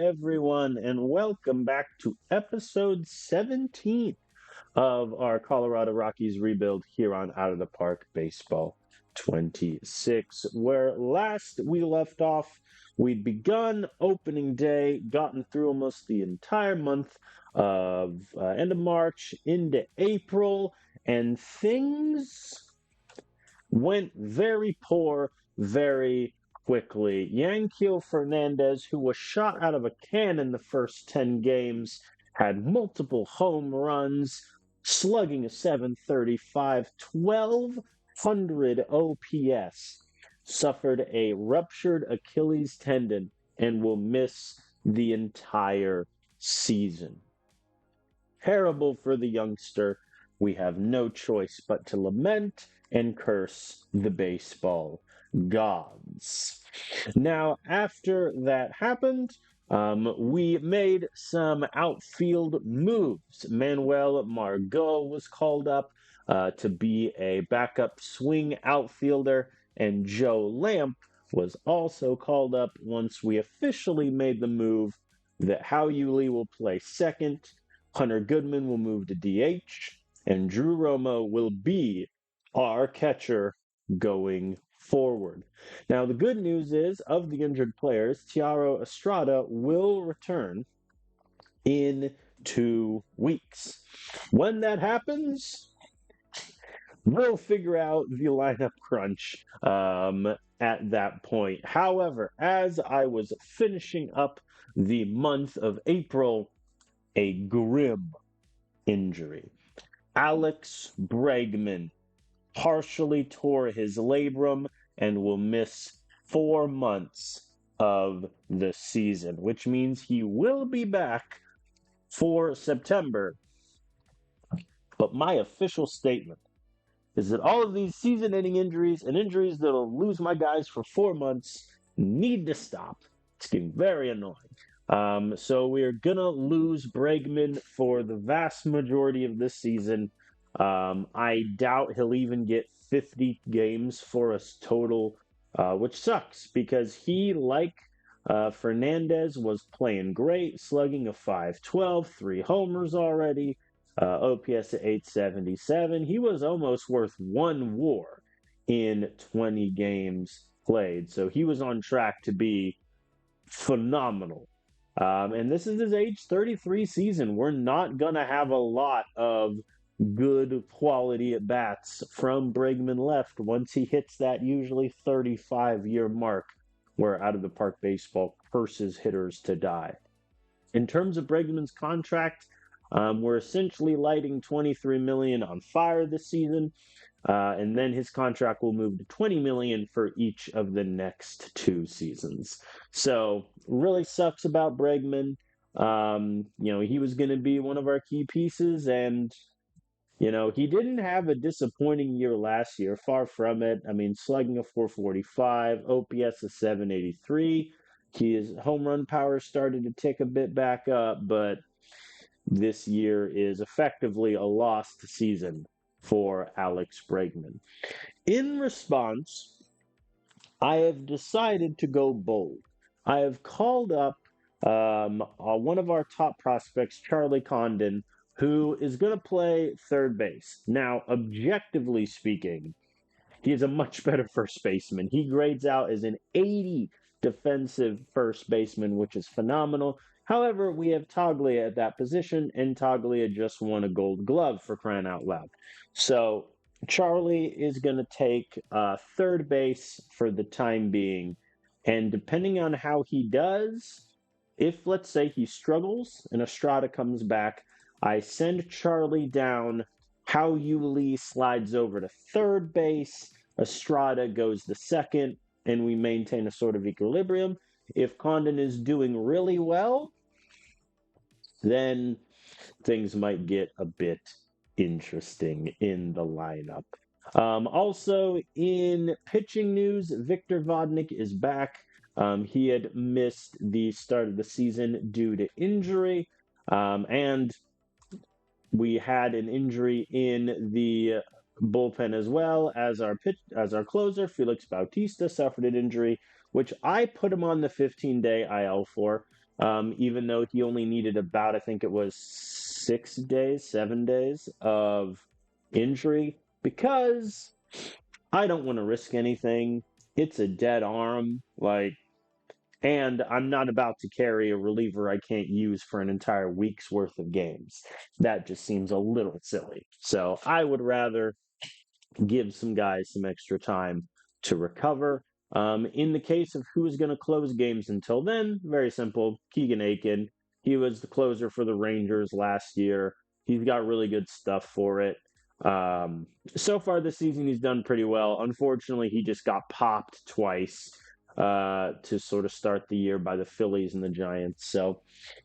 everyone, and welcome back to episode 17 of our Colorado Rockies rebuild here on Out of the Park Baseball 26, where last we left off, we'd begun opening day, gotten through almost the entire month of end of March into April, and things went very poor very quickly. Yankiel Fernandez, who was shot out of a can in the first 10 games, had multiple home runs, slugging a 735, 1200 OPS, suffered a ruptured Achilles tendon, and will miss the entire season. Terrible for the youngster. We have no choice but to lament and curse the baseball gods. Now, after that happened, we made some outfield moves. Manuel Margot was called up to be a backup swing outfielder, and Joe Lamp was also called up once we officially made the move that Hao Yuli will play second, Hunter Goodman will move to DH, and Drew Romo will be our catcher going forward. Now, the good news is, of the injured players, Tiago Estrada will return in 2 weeks. When that happens, we'll figure out the lineup crunch at that point. However, as I was finishing up the month of April, a grim injury. Alex Bregman partially tore his labrum and will miss 4 months of the season, which means he will be back for September. But my official statement is that all of these season-ending injuries and injuries that'll lose my guys for 4 months need to stop. It's getting very annoying. So we're going to lose Bregman for the vast majority of this season. I doubt he'll even get 50 games for us total, which sucks because he, like Fernandez, was playing great, slugging a 512, 3 homers already, OPS at 877. He was almost worth 1 WAR in 20 games played. So he was on track to be phenomenal. And this is his age 33 season. We're not going to have a lot of good quality at bats from Bregman left once he hits that usually 35-year mark where Out of the Park Baseball curses hitters to die. In terms of Bregman's contract, we're essentially lighting $23 million on fire this season, and then his contract will move to $20 million for each of the next 2 seasons. So, really sucks about Bregman. He was going to be one of our key pieces, and he didn't have a disappointing year last year. Far from it. I mean, slugging a 445, OPS a 783. His home run power started to tick a bit back up, but this year is effectively a lost season for Alex Bregman. In response, I have decided to go bold. I have called up one of our top prospects, Charlie Condon, who is going to play third base. Now, objectively speaking, he is a much better first baseman. He grades out as an 80 defensive first baseman, which is phenomenal. However, we have Toglia at that position, and Toglia just won a Gold Glove for crying out loud. So Charlie is going to take third base for the time being, and depending on how he does, if let's say he struggles and Estrada comes back, I send Charlie down. Hao Yuli slides over to third base. Estrada goes to second, and we maintain a sort of equilibrium. If Condon is doing really well, then things might get a bit interesting in the lineup. Also, in pitching news, Victor Vodnik is back. He had missed the start of the season due to injury, and we had an injury in the bullpen as well as our closer Felix Bautista suffered an injury which I put him on the 15-day IL for, even though he only needed about, I think it was 6 days, 7 days of injury, because I don't want to risk anything. It's a dead arm, and I'm not about to carry a reliever I can't use for an entire week's worth of games. That just seems a little silly. So I would rather give some guys some extra time to recover. In the case of who's going to close games until then, very simple. Keegan Aiken. He was the closer for the Rangers last year. He's got really good stuff for it. So far this season, he's done pretty well. Unfortunately, he just got popped twice to sort of start the year by the Phillies and the Giants. So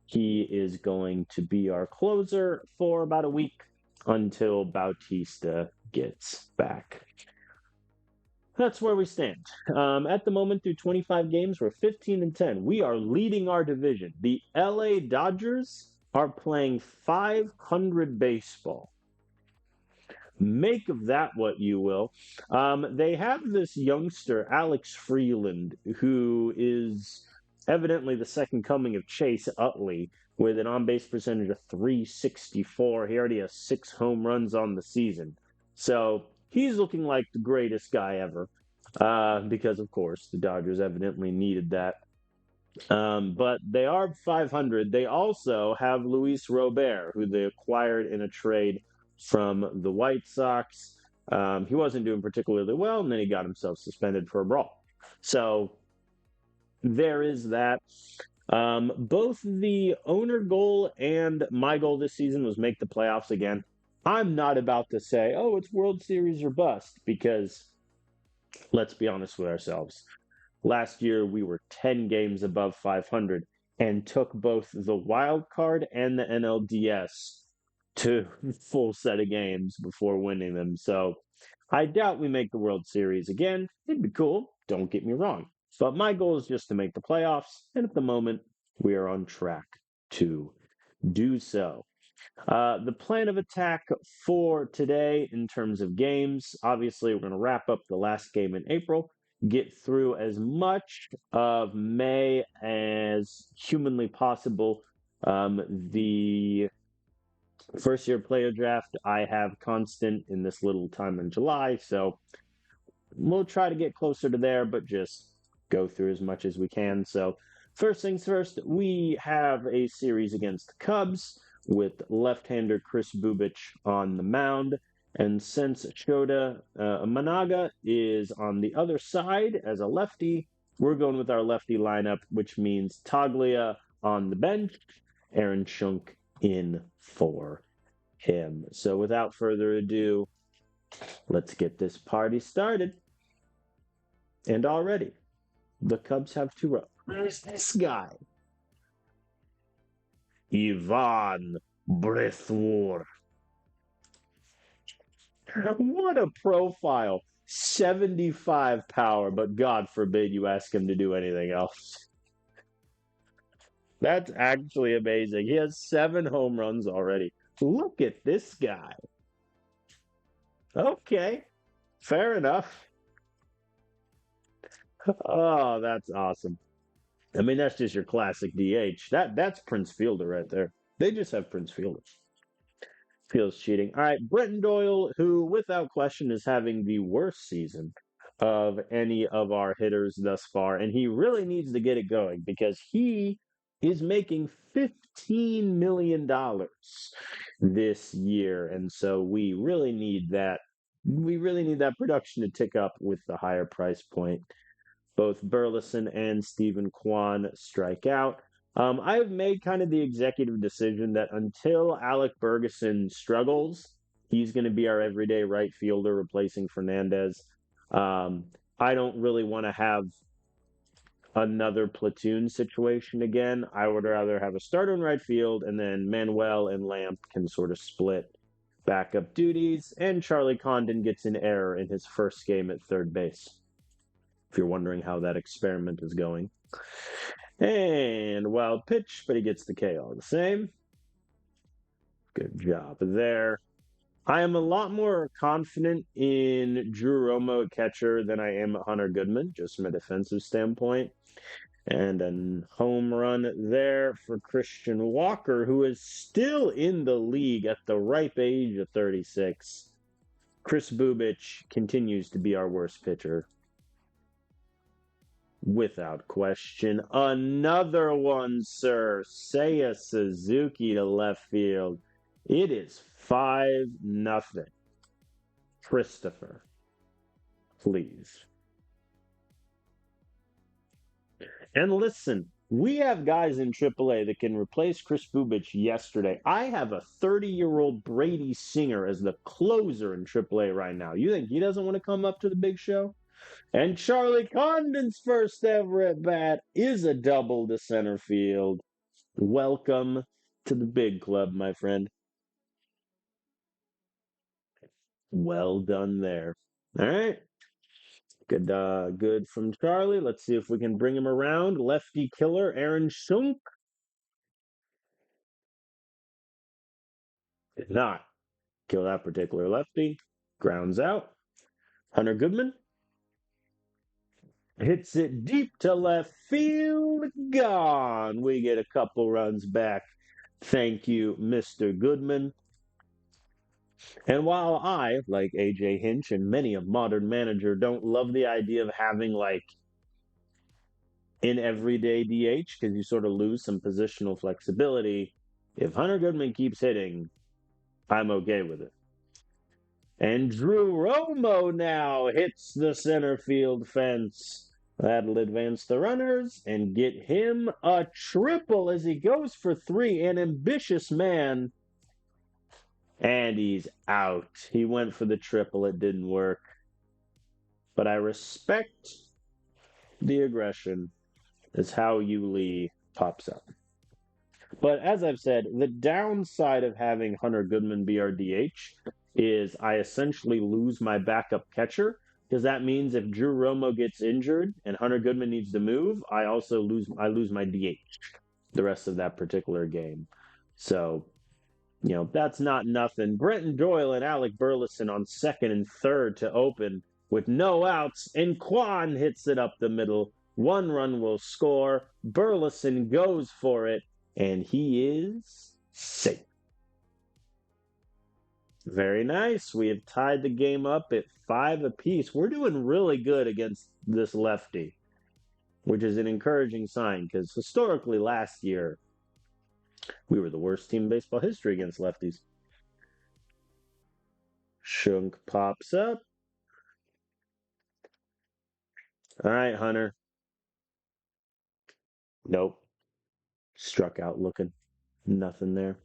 he is going to be our closer for about a week until Bautista gets back. That's where we stand. At the moment, through 25 games, we're 15-10. We are leading our division. The LA Dodgers are playing 500 baseball. Make of that what you will. They have this youngster, Alex Freeland, who is evidently the second coming of Chase Utley, with an on-base percentage of .364. He already has 6 home runs on the season. So he's looking like the greatest guy ever, because, of course, the Dodgers evidently needed that. But they are 500. They also have Luis Robert, who they acquired in a trade from the White Sox. He wasn't doing particularly well, and then he got himself suspended for a brawl. So there is that. Both the owner goal and my goal this season was make the playoffs again. I'm not about to say, oh, it's World Series or bust, because let's be honest with ourselves. Last year, we were 10 games above 500 and took both the wild card and the NLDS to full set of games before winning them. So I doubt we make the World Series again. It'd be cool. Don't get me wrong. But my goal is just to make the playoffs. And at the moment, we are on track to do so. The plan of attack for today in terms of games, obviously, we're going to wrap up the last game in April, get through as much of May as humanly possible. The first year player draft, I have constant in this little time in July, so we'll try to get closer to there, but just go through as much as we can. So, first things first, we have a series against the Cubs with left-hander Chris Bubich on the mound. And since Shota Managa is on the other side as a lefty, we're going with our lefty lineup, which means Taglia on the bench, Aaron Schunk in for him. So without further ado, let's get this party started. And already, the Cubs have 2 runs. Where's this guy? Ivan Brithwar. What a profile. 75 power, but God forbid you ask him to do anything else. That's actually amazing. He has 7 home runs already. Look at this guy. Okay, fair enough. Oh, that's awesome. I mean, that's just your classic DH. That's Prince Fielder right there. They just have Prince Fielder. Feels cheating. All right, Brenton Doyle, who without question is having the worst season of any of our hitters thus far, and he really needs to get it going because he is making $15 million this year, and so we really need that. We really need that production to tick up with the higher price point. Both Burleson and Stephen Kwan strike out. I've made kind of the executive decision that until Alec Bergeson struggles, he's going to be our everyday right fielder replacing Fernandez. I don't really want to have another platoon situation again. I would rather have a starter in right field, and then Manuel and Lamp can sort of split backup duties, and Charlie Condon gets an error in his first game at third base, if you're wondering how that experiment is going. And wild pitch, but he gets the KO the same. Good job there. I am a lot more confident in Drew Romo at catcher than I am at Hunter Goodman, just from a defensive standpoint. And a home run there for Christian Walker, who is still in the league at the ripe age of 36. Chris Bubich continues to be our worst pitcher. Without question. Another one, sir. Seiya Suzuki to left field. It is 5-0. Christopher, please. And listen, we have guys in AAA that can replace Chris Bubich yesterday. I have a 30-year-old Brady Singer as the closer in AAA right now. You think he doesn't want to come up to the big show? And Charlie Condon's first ever at bat is a double to center field. Welcome to the big club, my friend. Well done there. All right. Good from Charlie. Let's see if we can bring him around. Lefty killer, Aaron Schunk. Did not kill that particular lefty. Grounds out. Hunter Goodman hits it deep to left field. Gone. We get a couple runs back. Thank you, Mr. Goodman. And while I, like AJ Hinch and many a modern manager, don't love the idea of having like an everyday DH because you sort of lose some positional flexibility, if Hunter Goodman keeps hitting, I'm okay with it. And Drew Romo now hits the center field fence. That'll advance the runners and get him a triple as he goes for three. An ambitious man. And he's out. He went for the triple. It didn't work. But I respect the aggression as how Yu Lee pops up. But as I've said, the downside of having Hunter Goodman be our DH is I essentially lose my backup catcher because that means if Drew Romo gets injured and Hunter Goodman needs to move, I lose my DH the rest of that particular game. So, that's not nothing. Brenton Doyle and Alec Burleson on second and third to open with no outs, and Kwan hits it up the middle. One run will score. Burleson goes for it, and he is safe. Very nice. We have tied the game up at 5 apiece. We're doing really good against this lefty, which is an encouraging sign because historically last year, we were the worst team in baseball history against lefties. Shunk pops up. All right, Hunter. Nope. Struck out looking. Nothing there.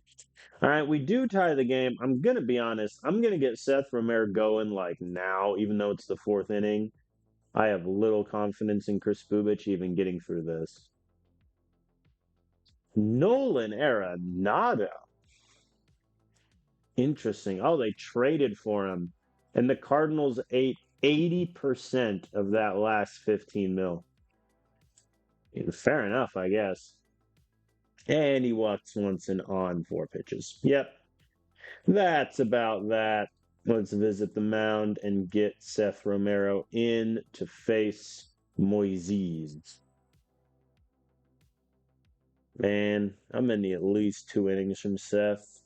All right, we do tie the game. I'm going to be honest. I'm going to get Seth Romero going like now, even though it's the fourth inning. I have little confidence in Chris Bubich even getting through this. Nolan Arenado. Interesting. Oh, they traded for him. And the Cardinals ate 80% of that last 15 mil. Fair enough, I guess. And he walks once and on 4 pitches. Yep. That's about that. Let's visit the mound and get Seth Romero in to face Moises. Man, I'm in the at least 2 innings from Seth.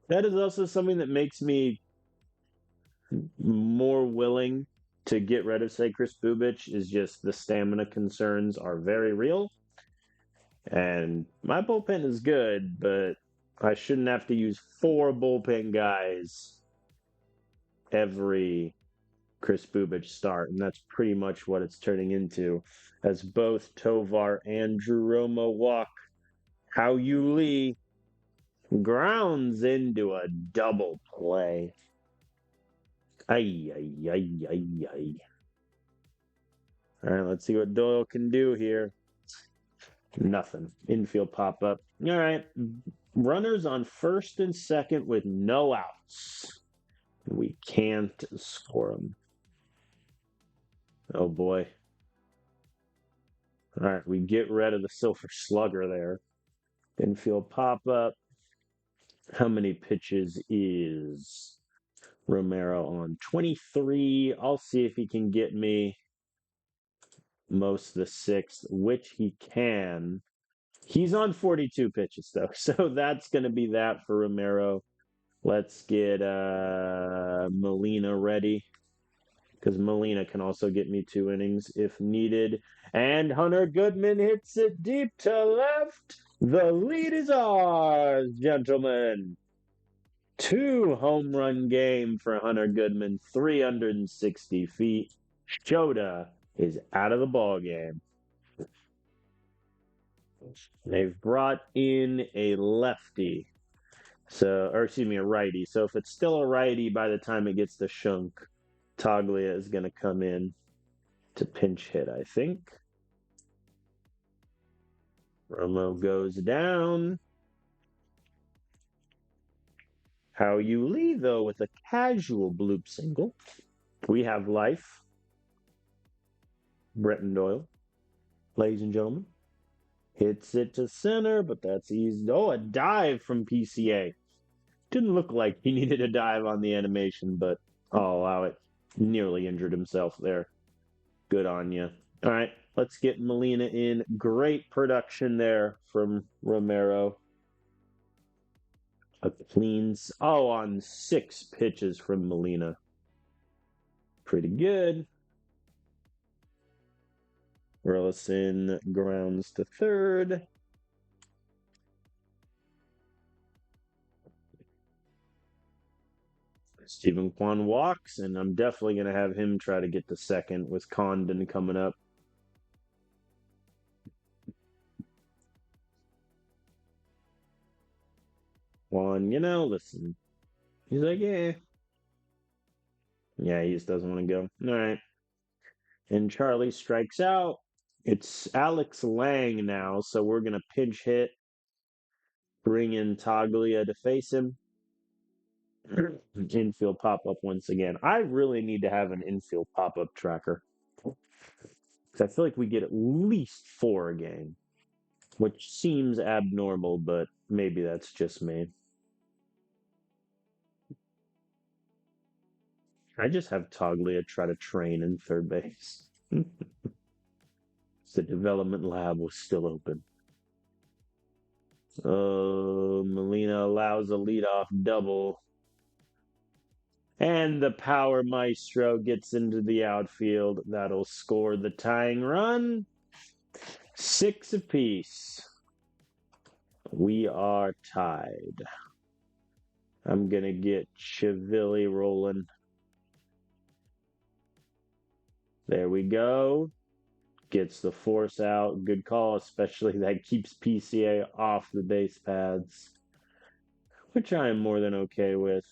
That is also something that makes me more willing to get rid of, say, Chris Bubich, is just the stamina concerns are very real. And my bullpen is good, but I shouldn't have to use 4 bullpen guys every Chris Bubich start. And that's pretty much what it's turning into as both Tovar and Drew Romo walk. How Yu Lee grounds into a double play. Ay, ay, ay, ay, ay. All right, let's see what Doyle can do here. Nothing. Infield pop up. All right. Runners on first and second with no outs. We can't score them. Oh boy. All right, we get rid of the Silver Slugger there. Infield pop up. How many pitches is Romero on? 23. I'll see if he can get me most of the sixth, which he can. He's on 42 pitches though, so that's going to be that for Romero. Let's get Molina ready because Molina can also get me 2 innings if needed. And Hunter Goodman hits it deep to left. The lead is ours, gentlemen. 2 home run game for Hunter Goodman, 360 feet. Shota is out of the ball game. They've brought in a lefty. So, or excuse me, a righty. So if it's still a righty by the time it gets to Shunk, Toglia is going to come in to pinch hit, I think. Romo goes down. How you Lee, though, with a casual bloop single. We have life. Bretton Doyle, ladies and gentlemen. Hits it to center, but that's easy. Oh, a dive from PCA. Didn't look like he needed a dive on the animation, but I'll allow it. Nearly injured himself there. Good on you. All right, let's get Molina in. Great production there from Romero. A cleans. Oh, on 6 pitches from Molina. Pretty good. Burleson grounds to third. Stephen Kwan walks, and I'm definitely going to have him try to get to second with Condon coming up. Kwan, listen. He's like, yeah. Yeah, he just doesn't want to go. All right. And Charlie strikes out. It's Alex Lang now, so we're going to pinch hit, bring in Toglia to face him. Infield pop up once again. I really need to have an infield pop up tracker. Because I feel like we get at least 4 a game, which seems abnormal, but maybe that's just me. I just have Toglia try to train in third base. The development lab was still open. Oh, Molina allows a leadoff double. And the power maestro gets into the outfield. That'll score the tying run. 6 apiece. We are tied. I'm going to get Chivilli rolling. There we go. Gets the force out. Good call, especially that keeps PCA off the base paths, which I am more than okay with.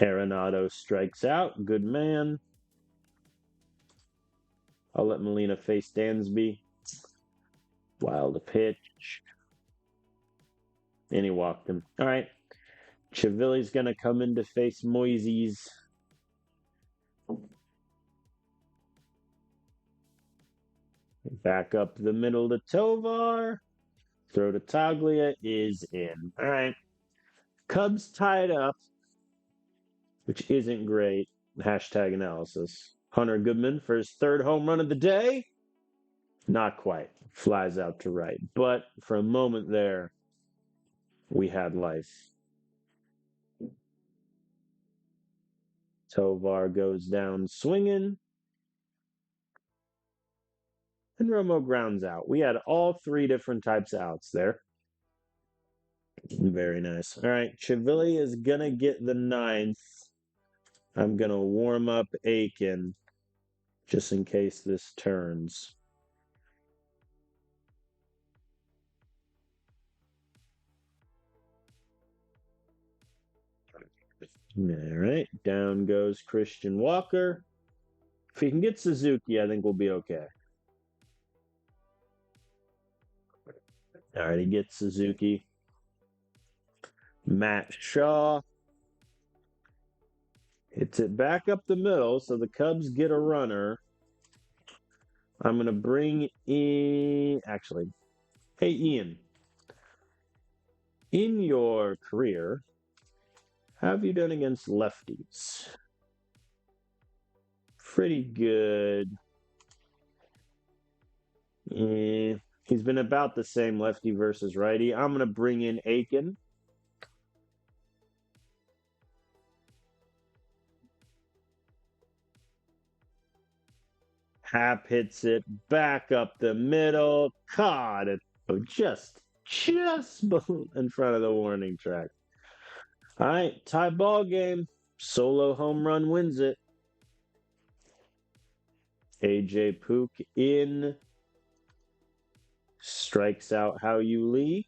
Arenado strikes out. Good man. I'll let Molina face Dansby. Wild pitch. And he walked him. All right. Chivilli's going to come in to face Moises. Back up the middle to Tovar. Throw to Toglia is in. All right. Cubs tied up, which isn't great. Hashtag analysis. Hunter Goodman for his 3rd home run of the day. Not quite. Flies out to right. But for a moment there, we had life. Tovar goes down swinging. And Romo grounds out. We had all 3 different types of outs there. Very nice. All right. Chivilli is going to get the 9th. I'm going to warm up Aiken just in case this turns. All right. Down goes Christian Walker. If he can get Suzuki, I think we'll be okay. All right. He gets Suzuki. Matt Shaw hits it back up the middle, so the Cubs get a runner. I'm going to bring in, actually, hey, Ian. In your career, how have you done against lefties? Pretty good. He's been about the same lefty versus righty. I'm going to bring in Aiken. Hap hits it back up the middle. Caught it. Just in front of the warning track. All right, tie ball game. Solo home run wins it. AJ Pook in. Strikes out How You Lee.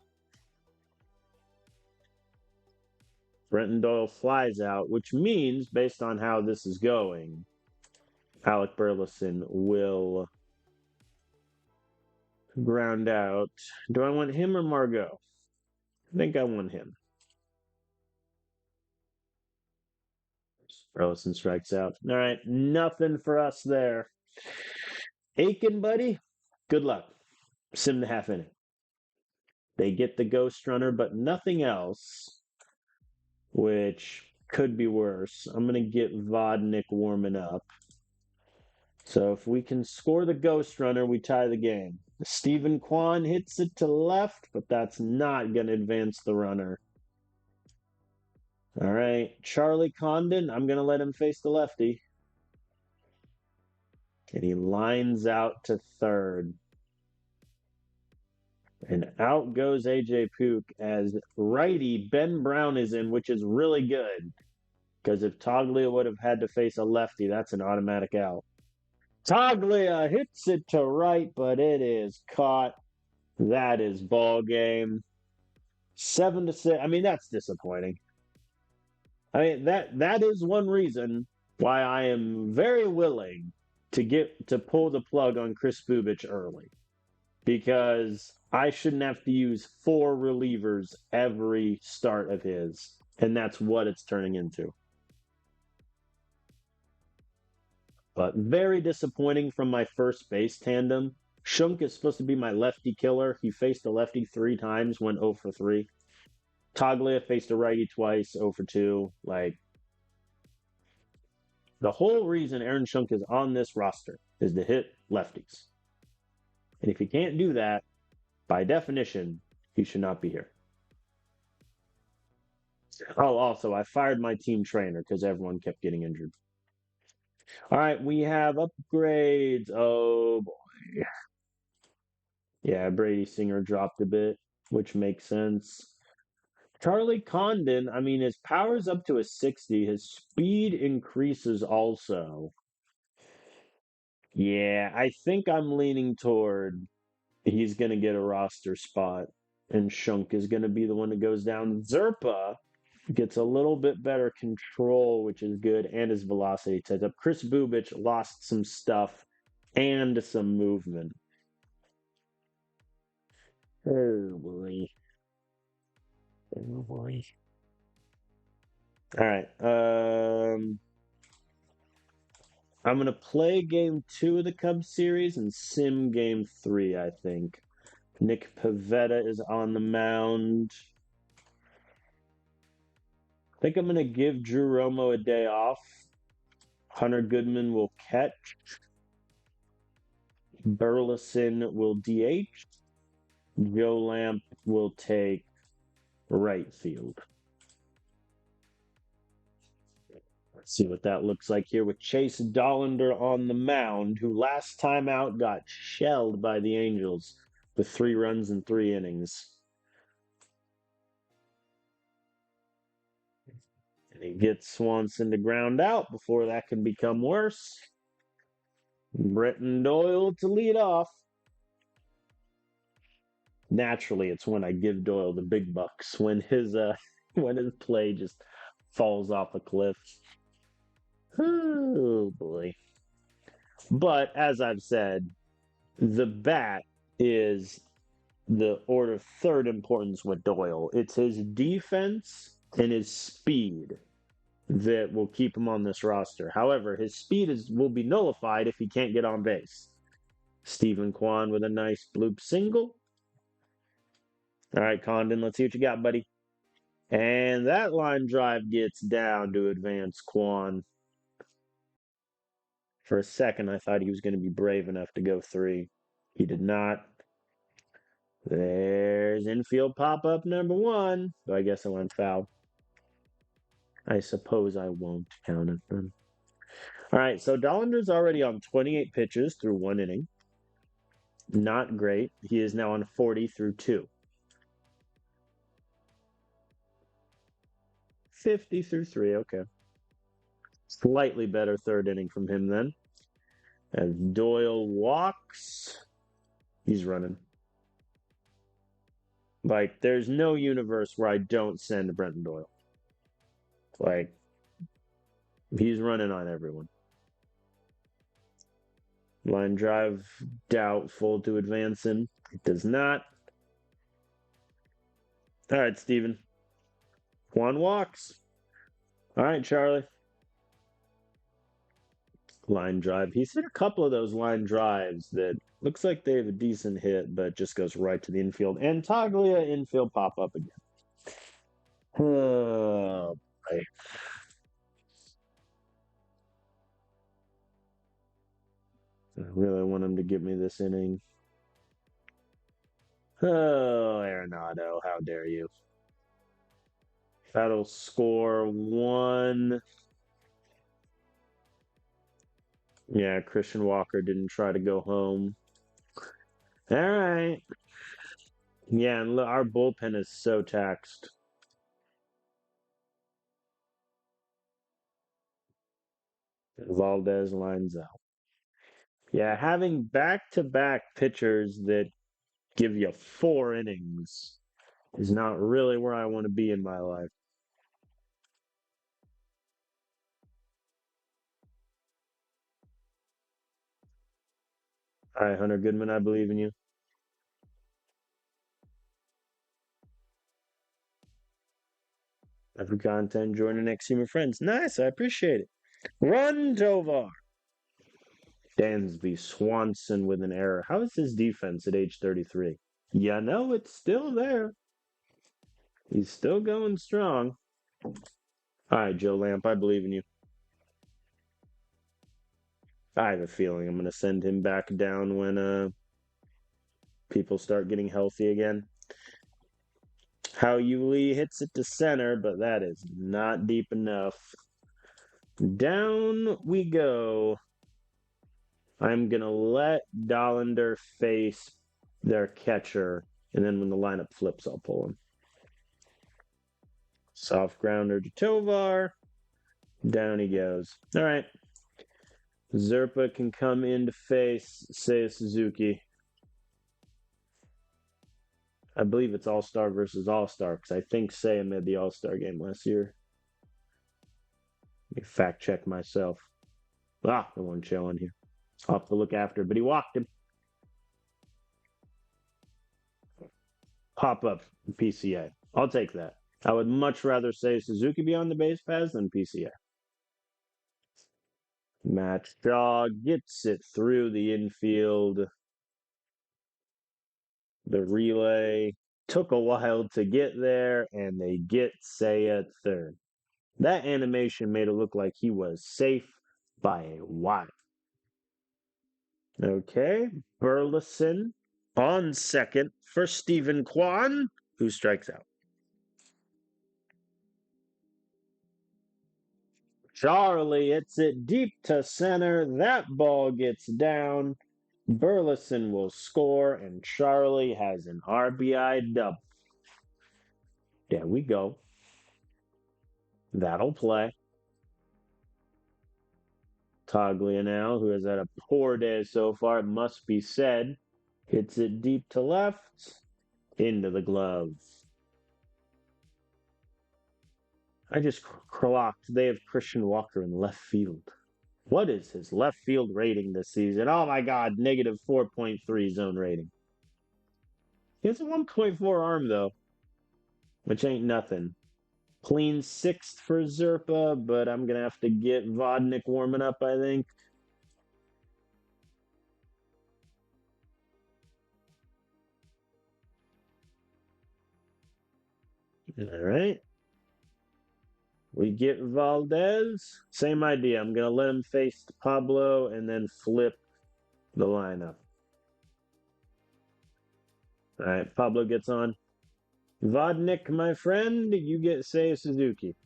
Brenton Doyle flies out, which means, based on how this is going, Alec Burleson will ground out. Do I want him or Margot? I think I want him. Burleson strikes out. All right, nothing for us there. Aiken, buddy, good luck. Sim the half inning. They get the ghost runner, but nothing else, which could be worse. I'm going to get Vodnik warming up. So if we can score the ghost runner, we tie the game. Stephen Kwan hits it to left, but that's not going to advance the runner. All right, Charlie Condon, I'm going to let him face the lefty. And he lines out to third. And out goes AJ Pook as righty Ben Brown is in, which is really good. Because if Toglia would have had to face a lefty, that's an automatic out. Toglia hits it to right, but it is caught. That is ball game. 7-6. I mean, that's disappointing. I mean, that is one reason why I am very willing to pull the plug on Chris Bubich early. Because I shouldn't have to use 4 relievers every start of his. And that's what it's turning into. But very disappointing from my first base tandem. Schunk is supposed to be my lefty killer. He faced a lefty 3 times, went 0 for 3. Toglia faced a righty twice, 0 for 2. Like, the whole reason Aaron Schunk is on this roster is to hit lefties. And if he can't do that, by definition, he should not be here. Oh, also, I fired my team trainer because everyone kept getting injured. All right, we have upgrades. Oh, boy. Yeah, Brady Singer dropped a bit, which makes sense. Charlie Condon, I mean, his power's up to a 60. His speed increases also. Yeah, I think I'm leaning toward he's going to get a roster spot, and Schunk is going to be the one that goes down. Zerpa gets a little bit better control, which is good, and his velocity ties up. Chris Bubich lost some stuff and some movement. Oh, boy. Oh, boy. All right. I'm going to play game 2 of the Cubs series and sim game 3, I think. Nick Pivetta is on the mound. I think I'm going to give Drew Romo a day off. Hunter Goodman will catch. Burleson will DH. Joe Lamp will take right field. Let's see what that looks like here with Chase Dollander on the mound, who last time out got shelled by the Angels with 3 runs in 3 innings. And he gets Swanson to ground out before that can become worse. Brenton Doyle to lead off. Naturally, it's when I give Doyle the big bucks, when his play just falls off a cliff. Oh boy. But as I've said, the bat is the order of 3rd importance with Doyle. It's his defense and his speed that will keep him on this roster. However, his speed will be nullified if he can't get on base. Stephen Kwan with a nice bloop single. All right, Condon, let's see what you got, buddy. And that line drive gets down to advance Quan. For a second, I thought he was going to be brave enough to go three. He did not. There's infield pop up number one. So I guess I went foul. I suppose I won't count it then. All right, so Dollander's already on 28 pitches through 1 inning. Not great. He is now on 40 through 2. 50 through 3, okay. Slightly better third inning from him then. As Doyle walks, he's running. Like, there's no universe where I don't send Brenton Doyle. Like, he's running on everyone. Line drive, doubtful to advance him. It does not. All right, Steven. Juan walks. All right, Charlie. Line drive. He's hit a couple of those line drives that looks like they have a decent hit, but just goes right to the infield. And Taglia infield pop up again. Oh, boy. I really want him to give me this inning. Oh, Arenado, how dare you? That'll score one. Yeah, Christian Walker didn't try to go home. All right. Yeah, and look, our bullpen is so taxed. Valdez lines out. Yeah, having back-to-back pitchers that give you 4 innings is not really where I want to be in my life. All right, Hunter Goodman, I believe in you. Every content, join the next team of friends. Nice, I appreciate it. Run, Tovar. Dansby Swanson with an error. How is his defense at age 33? Yeah, no, it's still there. He's still going strong. All right, Joe Lamp, I believe in you. I have a feeling I'm going to send him back down when people start getting healthy again. How Yuli hits it to center, but that is not deep enough. Down we go. I'm going to let Dollander face their catcher, and then when the lineup flips, I'll pull him. Soft grounder to Tovar. Down he goes. All right. Zerpa can come in to face Seiya Suzuki. I believe it's All-Star versus All-Star because I think Seiya made the All-Star game last year. Let me fact check myself. I won't show on here. I'll have to look after, but he walked him. Pop up PCA. I'll take that. I would much rather say Suzuki be on the base paths than PCA. Matt Shaw gets it through the infield. The relay took a while to get there, and they get Seiya at third. That animation made it look like he was safe by a while. Okay, Burleson on second for Stephen Kwan, who strikes out. Charlie hits it deep to center. That ball gets down. Burleson will score, and Charlie has an RBI double. There we go. That'll play. Taglia now, who has had a poor day so far, it must be said, hits it deep to left, into the glove. I just clocked. They have Christian Walker in left field. What is his left field rating this season? Oh my God, negative 4.3 zone rating. He has a 1.4 arm, though, which ain't nothing. Clean sixth for Zerpa, but I'm going to have to get Vodnik warming up, I think. All right. We get Valdez. Same idea. I'm going to let him face Pablo and then flip the lineup. All right. Pablo gets on. Vodnik, my friend, you get Seiya Suzuki.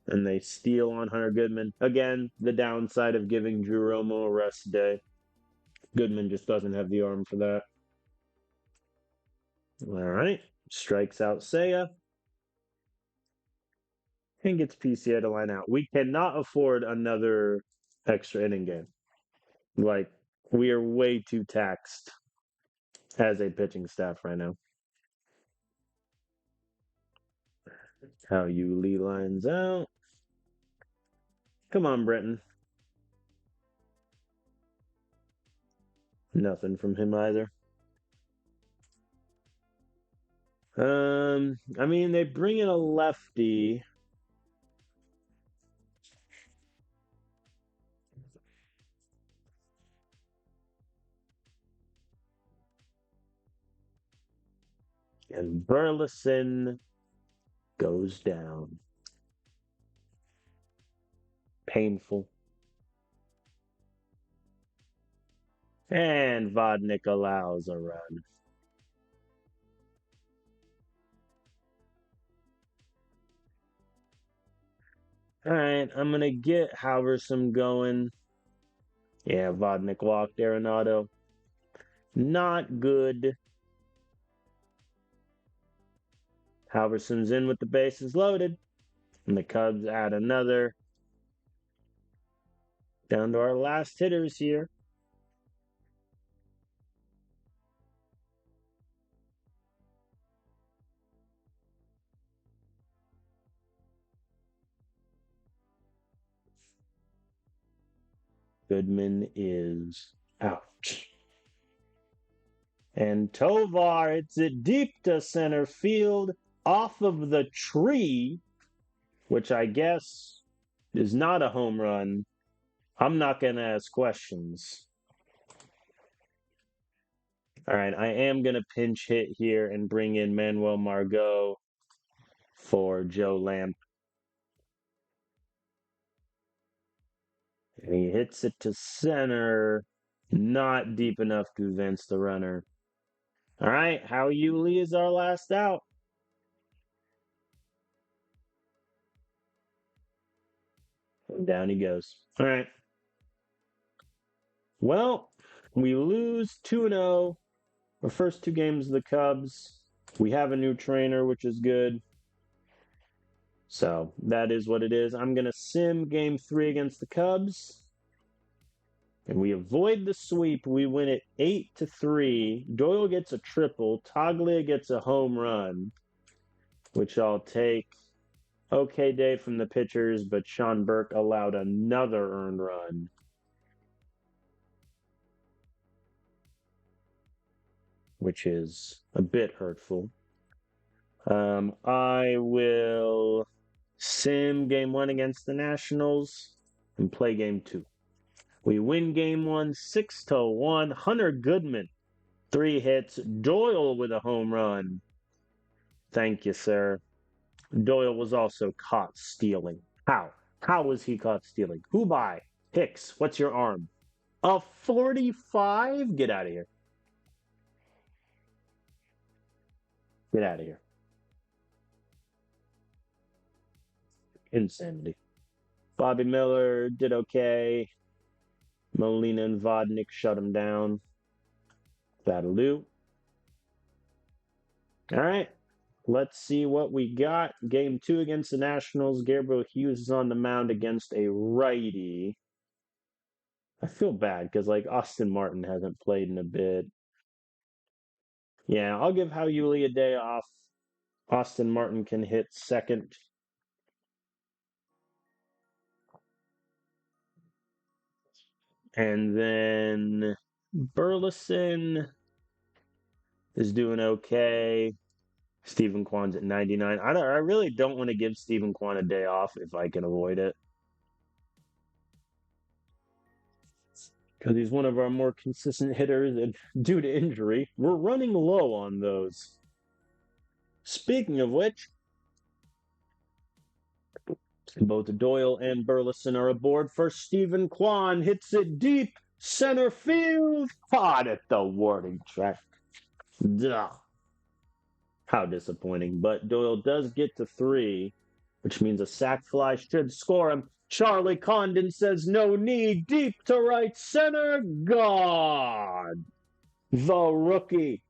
And they steal on Hunter Goodman. Again, the downside of giving Drew Romo a rest day. Goodman just doesn't have the arm for that. All right. Strikes out Seiya. And gets PCA to line out. We cannot afford another extra inning game. Like, we are way too taxed as a pitching staff right now. How you Lee lines out. Come on, Brenton. Nothing from him either. I mean, they bring in a lefty. And Burleson goes down. Painful. And Vodnik allows a run. All right, I'm going to get Halverson going. Yeah, Vodnik walked Arenado. Not good. Halverson's in with the bases loaded. And the Cubs add another. Down to our last hitters here. Goodman is out. And Tovar hits it deep to center field off of the tree, which I guess is not a home run. I'm not going to ask questions. All right, I am going to pinch hit here and bring in Manuel Margot for Joe Lamp. And he hits it to center, not deep enough to advance the runner. All right, Howie Yuli is our last out. And down he goes. All right. Well, we lose 2-0. The first two games of the Cubs. We have a new trainer, which is good. So that is what it is. I'm going to sim game 3 against the Cubs. And we avoid the sweep. We win it 8-3. Doyle gets a triple. Toglia gets a home run, which I'll take. Okay day from the pitchers, but Sean Burke allowed another earned run. Which is a bit hurtful. I will sim game 1 against the Nationals and play game 2. We win game 1 6-1. Hunter Goodman, 3 hits. Doyle with a home run. Thank you, sir. Doyle was also caught stealing. How? How was he caught stealing? Who by? Hicks, what's your arm? A 45? Get out of here. Get out of here. Insanity. Bobby Miller did okay. Molina and Vodnik shut him down. That'll do. All right. Let's see what we got. Game 2 against the Nationals. Gabriel Hughes is on the mound against a righty. I feel bad because like Austin Martin hasn't played in a bit. Yeah, I'll give Hao Yuli a day off. Austin Martin can hit second. And then Burleson is doing okay. Stephen Kwan's at 99. I really don't want to give Stephen Kwan a day off if I can avoid it. Because he's one of our more consistent hitters, and due to injury, we're running low on those. Speaking of which, both Doyle and Burleson are aboard for Stephen Kwan. Hits it deep, center field, caught at the warning track. Duh. How disappointing. But Doyle does get to 3, which means a sac fly should score him. Charlie Condon says no need, deep to right center, gone. The rookie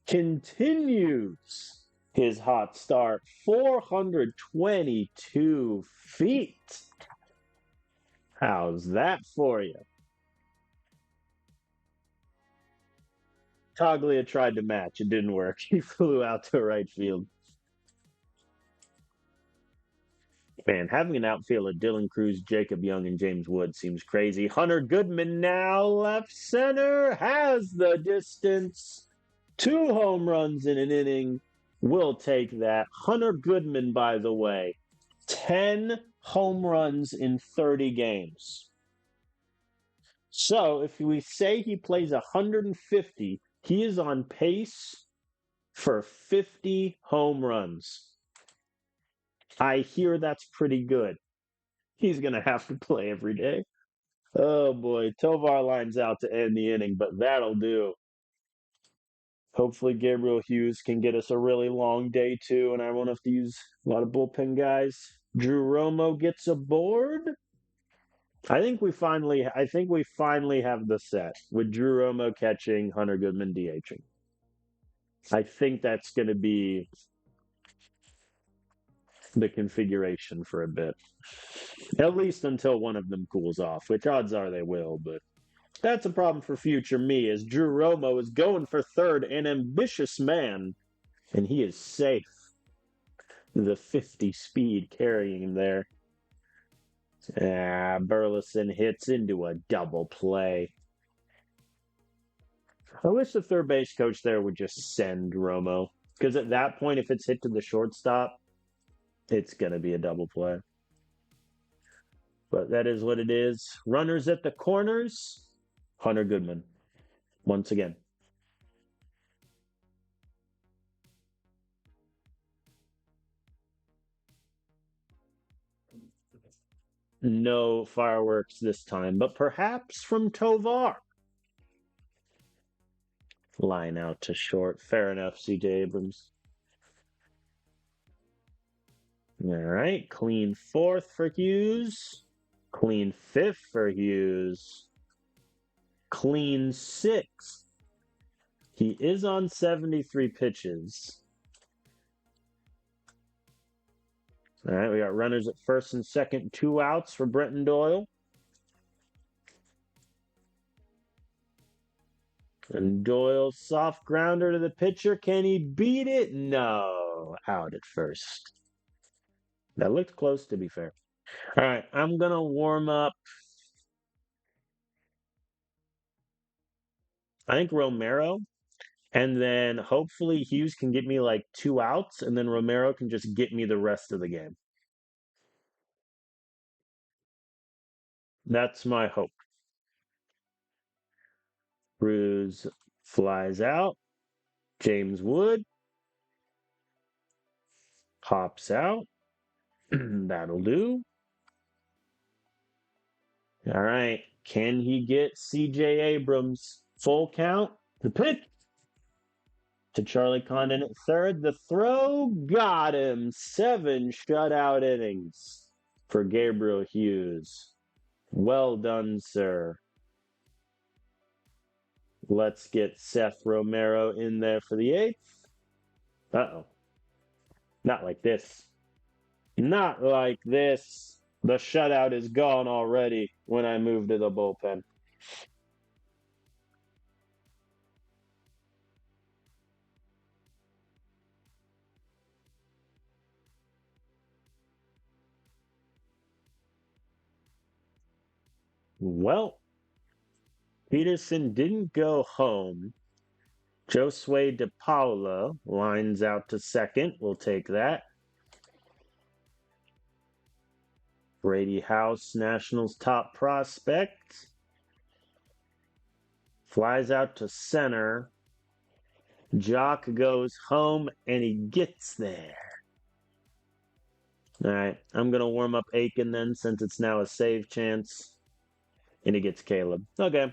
continues his hot start, 422 feet. How's that for you? Toglia tried to match. It didn't work. He flew out to right field. Man, having an outfield of Dylan Cruz, Jacob Young, and James Wood seems crazy. Hunter Goodman now left center has the distance. 2 home runs in an inning. We'll take that. Hunter Goodman, by the way, 10 home runs in 30 games. So if we say he plays 150, he is on pace for 50 home runs. I hear that's pretty good. He's going to have to play every day. Oh boy, Tovar lines out to end the inning, but that'll do. Hopefully Gabriel Hughes can get us a really long day too, and I won't have to use a lot of bullpen guys. Drew Romo gets aboard. I think we finally have the set with Drew Romo catching, Hunter Goodman DHing. I think that's going to be the configuration for a bit. At least until one of them cools off, which odds are they will, but that's a problem for future me, as Drew Romo is going for third, an ambitious man, and he is safe. The 50 speed carrying him there. Burleson hits into a double play. I wish the third base coach there would just send Romo, because at that point, if it's hit to the shortstop, it's going to be a double play. But that is what it is. Runners at the corners. Hunter Goodman, once again. No fireworks this time, but perhaps from Tovar. Line out to short. Fair enough, CJ Abrams. All right. Clean 4th for Hughes. Clean 5th for Hughes. Clean 6th. He is on 73 pitches. All right. We got runners at first and second, 2 outs for Brenton Doyle. And Doyle, soft grounder to the pitcher. Can he beat it? No. Out at first. That looked close, to be fair. All right. I'm going to warm up. I think Romero. And then hopefully Hughes can get me like 2 outs. And then Romero can just get me the rest of the game. That's my hope. Cruz flies out. James Wood pops out. That'll do. All right. Can he get CJ Abrams? Full count. The pitch to Charlie Condon at third. The throw got him. 7 shutout innings for Gabriel Hughes. Well done, sir. Let's get Seth Romero in there for the 8th. Uh-oh. Not like this. Not like this. The shutout is gone already when I move to the bullpen. Well, Peterson didn't go home. Josue DePaula lines out to second. We'll take that. Brady House, Nationals top prospect. Flies out to center. Jock goes home and he gets there. All right, I'm going to warm up Aiken then since it's now a save chance. And he gets Caleb. Okay.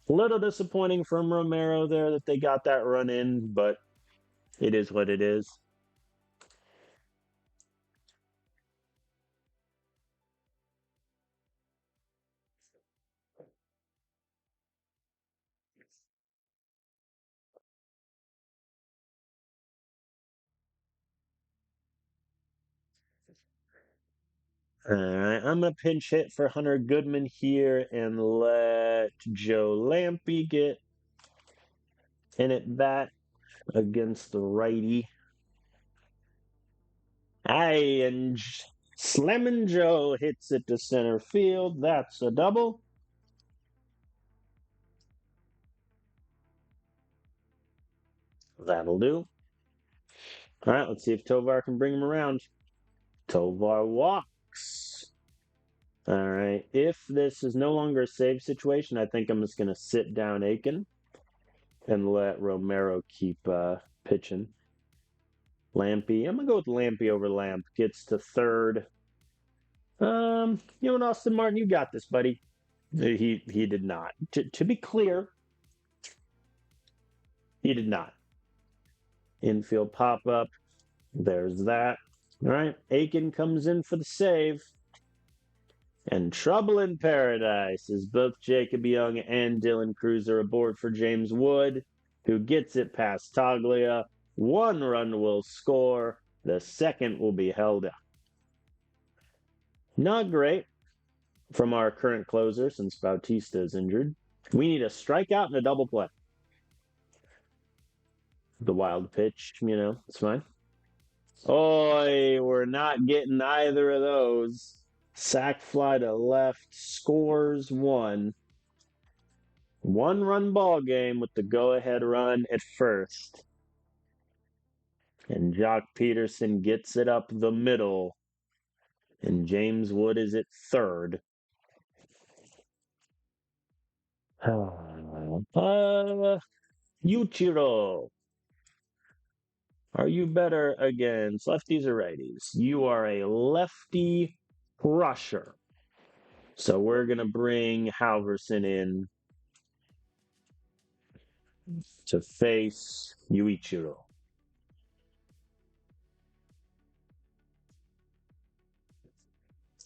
A little disappointing from Romero there that they got that run in, but it is what it is. All right, I'm going to pinch hit for Hunter Goodman here and let Joe Lampy get in at bat against the righty. Aye, and Slammin' Joe hits it to center field. That's a double. That'll do. All right, let's see if Tovar can bring him around. Tovar walks. All right, if this is no longer a save situation, I think I'm just going to sit down Aiken and let Romero keep pitching. Lampy, I'm going to go with Lampy over Lamp. Gets to third. You know what, Austin Martin, you got this, buddy. He did not. To be clear, he did not. Infield pop up. There's that. All right. Aiken comes in for the save. And trouble in paradise is both Jacob Young and Dylan Cruz are aboard for James Wood, who gets it past Toglia. 1 run will score. The second will be held out. Not great from our current closer since Bautista is injured. We need a strikeout and a double play. The wild pitch, it's fine. Oi, we're not getting either of those. Sack fly to left, scores 1. 1-run ball game with the go-ahead run at first. And Jock Peterson gets it up the middle. And James Wood is at third. Yuichiro. Are you better against lefties or righties? You are a lefty crusher. So we're going to bring Halverson in to face Yuichiro.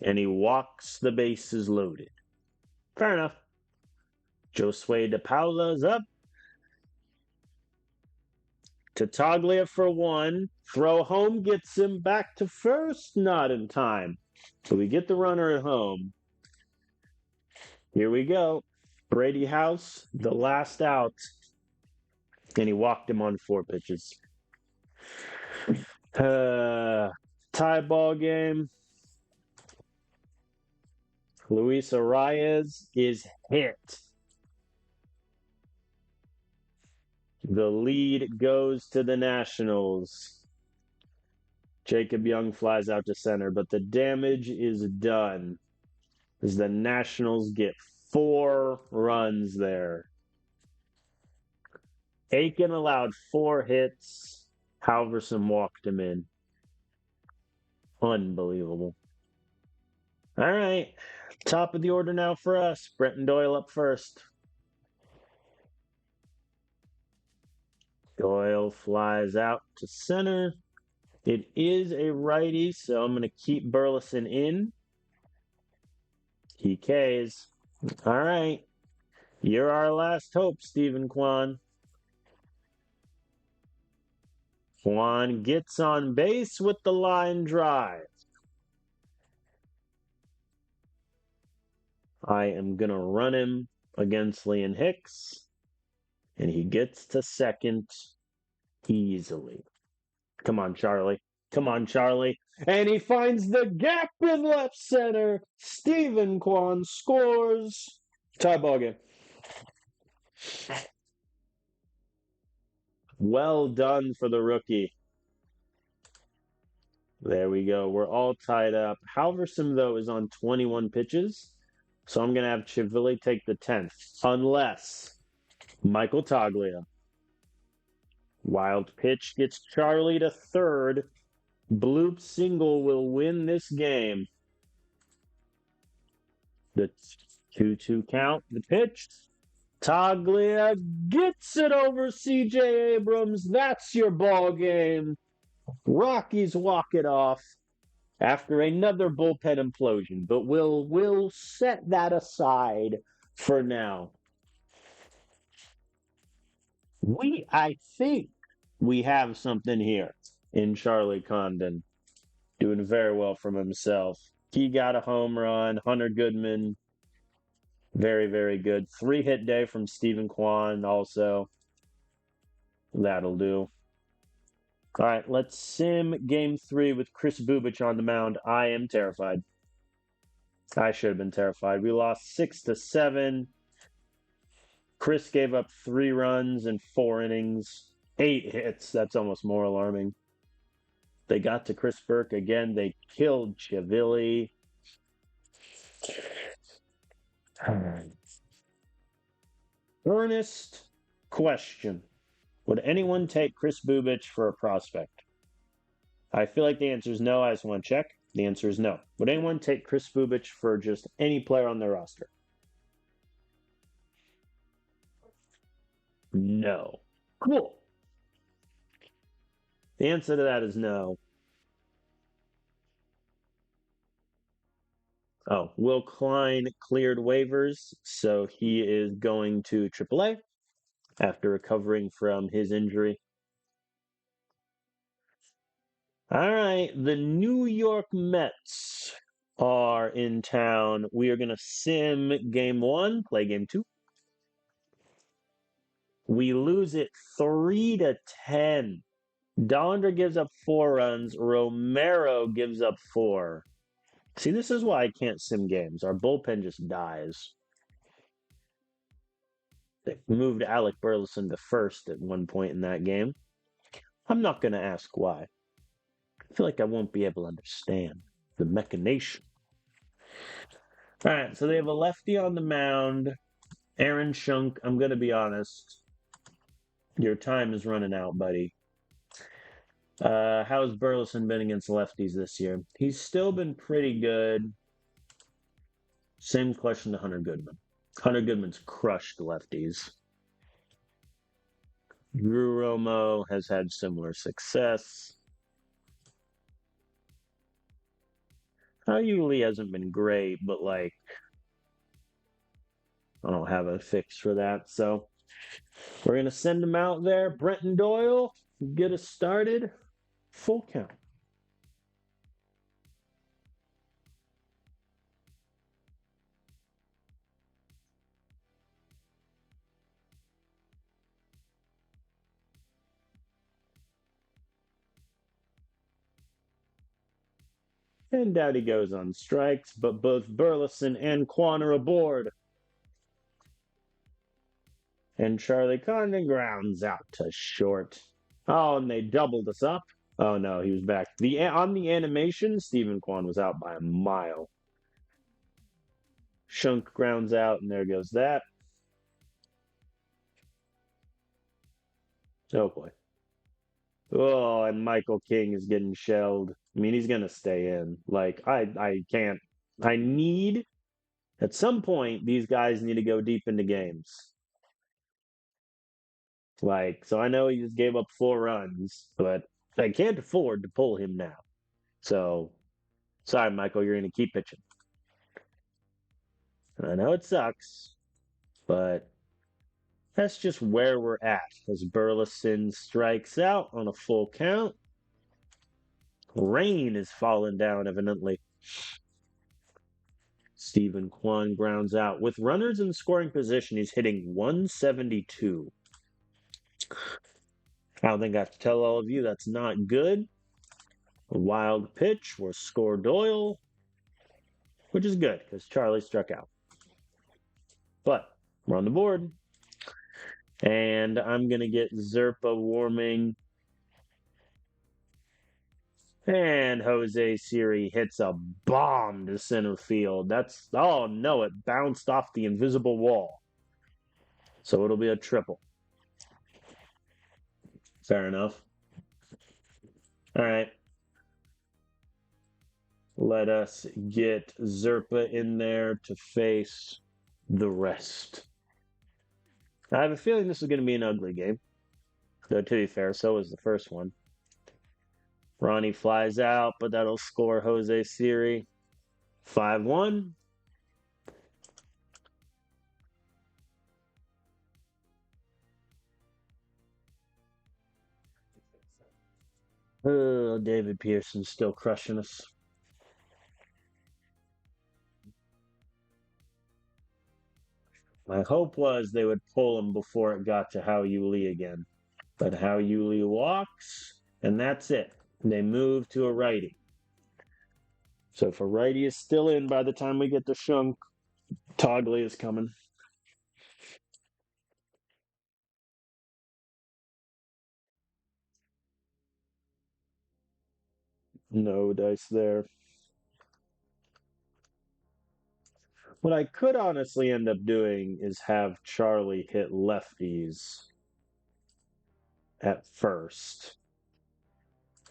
And he walks the bases loaded. Fair enough. Josue DePaula's up. Tataglia for 1. Throw home gets him back to first. Not in time. So we get the runner at home. Here we go. Brady House, the last out. And he walked him on 4 pitches. Tie ball game. Luis Arias is hit. The lead goes to the Nationals. Jacob Young flies out to center, but the damage is done as the Nationals get 4 runs there. Aiken allowed 4 hits. Halverson walked him in. Unbelievable. All right. Top of the order now for us. Brenton Doyle up first. Doyle flies out to center. It is a righty, so I'm going to keep Burleson in. He Ks. All right. You're our last hope, Stephen Kwan. Kwan gets on base with the line drive. I am going to run him against Leon Hicks, and he gets to second easily. Come on, Charlie. Come on, Charlie. And he finds the gap in left center. Stephen Kwan scores. Tie ball game. Well done for the rookie. There we go. We're all tied up. Halverson, though, is on 21 pitches. So I'm going to have Chivilli take the 10th. Unless Michael Toglia Wild pitch gets Charlie to third. Bloop single will win this game. The 2-2 count. The pitch. Taglia gets it over C.J. Abrams. That's your ball game. Rockies walk it off after another bullpen implosion, but we'll set that aside for now. I think we have something here in Charlie Condon, doing very well from himself. He got a home run. Hunter Goodman, very, very good. 3-hit day from Stephen Kwan also. That'll do. All right, let's sim game 3 with Chris Bubich on the mound. I am terrified. I should have been terrified. We lost 6-7. Chris gave up 3 runs in 4 innings, 8 hits. That's almost more alarming. They got to Chris Burke again. They killed Chiavilli. Earnest question. Would anyone take Chris Bubich for a prospect? I feel like the answer is no. I just want to check. The answer is no. Would anyone take Chris Bubich for just any player on their roster? No. Cool. The answer to that is no. Oh, Will Klein cleared waivers, so he is going to AAA after recovering from his injury. All right, the New York Mets are in town. We are going to sim game 1, play game 2. We lose it 3-10. Dollander gives up 4 runs. Romero gives up 4. See, this is why I can't sim games. Our bullpen just dies. They moved Alec Burleson to first at one point in that game. I'm not going to ask why. I feel like I won't be able to understand the machination. All right, so they have a lefty on the mound. Aaron Schunk, I'm going to be honest. Your time is running out, buddy. How's Burleson been against lefties this year? He's still been pretty good. Same question to Hunter Goodman. Hunter Goodman's crushed lefties. Drew Romo has had similar success. Yuli hasn't been great, but I don't have a fix for that. So we're going to send him out there. Brenton Doyle, get us started. Full count. And out he goes on strikes, but both Burleson and Quan are aboard. And Charlie Condon grounds out to short. Oh, and they doubled us up. Oh no, he was back. On the animation, Stephen Kwan was out by a mile. Schunk grounds out, and there goes that. Oh boy. Oh, and Michael King is getting shelled. I mean, he's gonna stay in. I can't. I need at some point these guys need to go deep into games. So I know he just gave up 4 runs, but I can't afford to pull him now. So, sorry, Michael, you're going to keep pitching. I know it sucks, but that's just where we're at as Burleson strikes out on a full count. Rain is falling down, evidently. Stephen Kwan grounds out. With runners in scoring position, he's hitting 172. I don't think I have to tell all of you that's not good. A wild pitch will score Doyle, which is good because Charlie struck out. But we're on the board. And I'm going to get Zerpa warming. And Jose Siri hits a bomb to center field. Oh no, it bounced off the invisible wall. So it'll be a triple. Fair enough. All right. Let us get Zerpa in there to face the rest. I have a feeling this is going to be an ugly game. Though, to be fair, so was the first one. Ronnie flies out, but that'll score Jose Siri 5-1. Oh, David Pearson's still crushing us. My hope was they would pull him before it got to Hao Yuli again. But Hao Yuli walks, and that's it. They move to a righty. So if a righty is still in by the time we get to Shunk, Togley is coming. No dice there. What I could honestly end up doing is have Charlie hit lefties at first,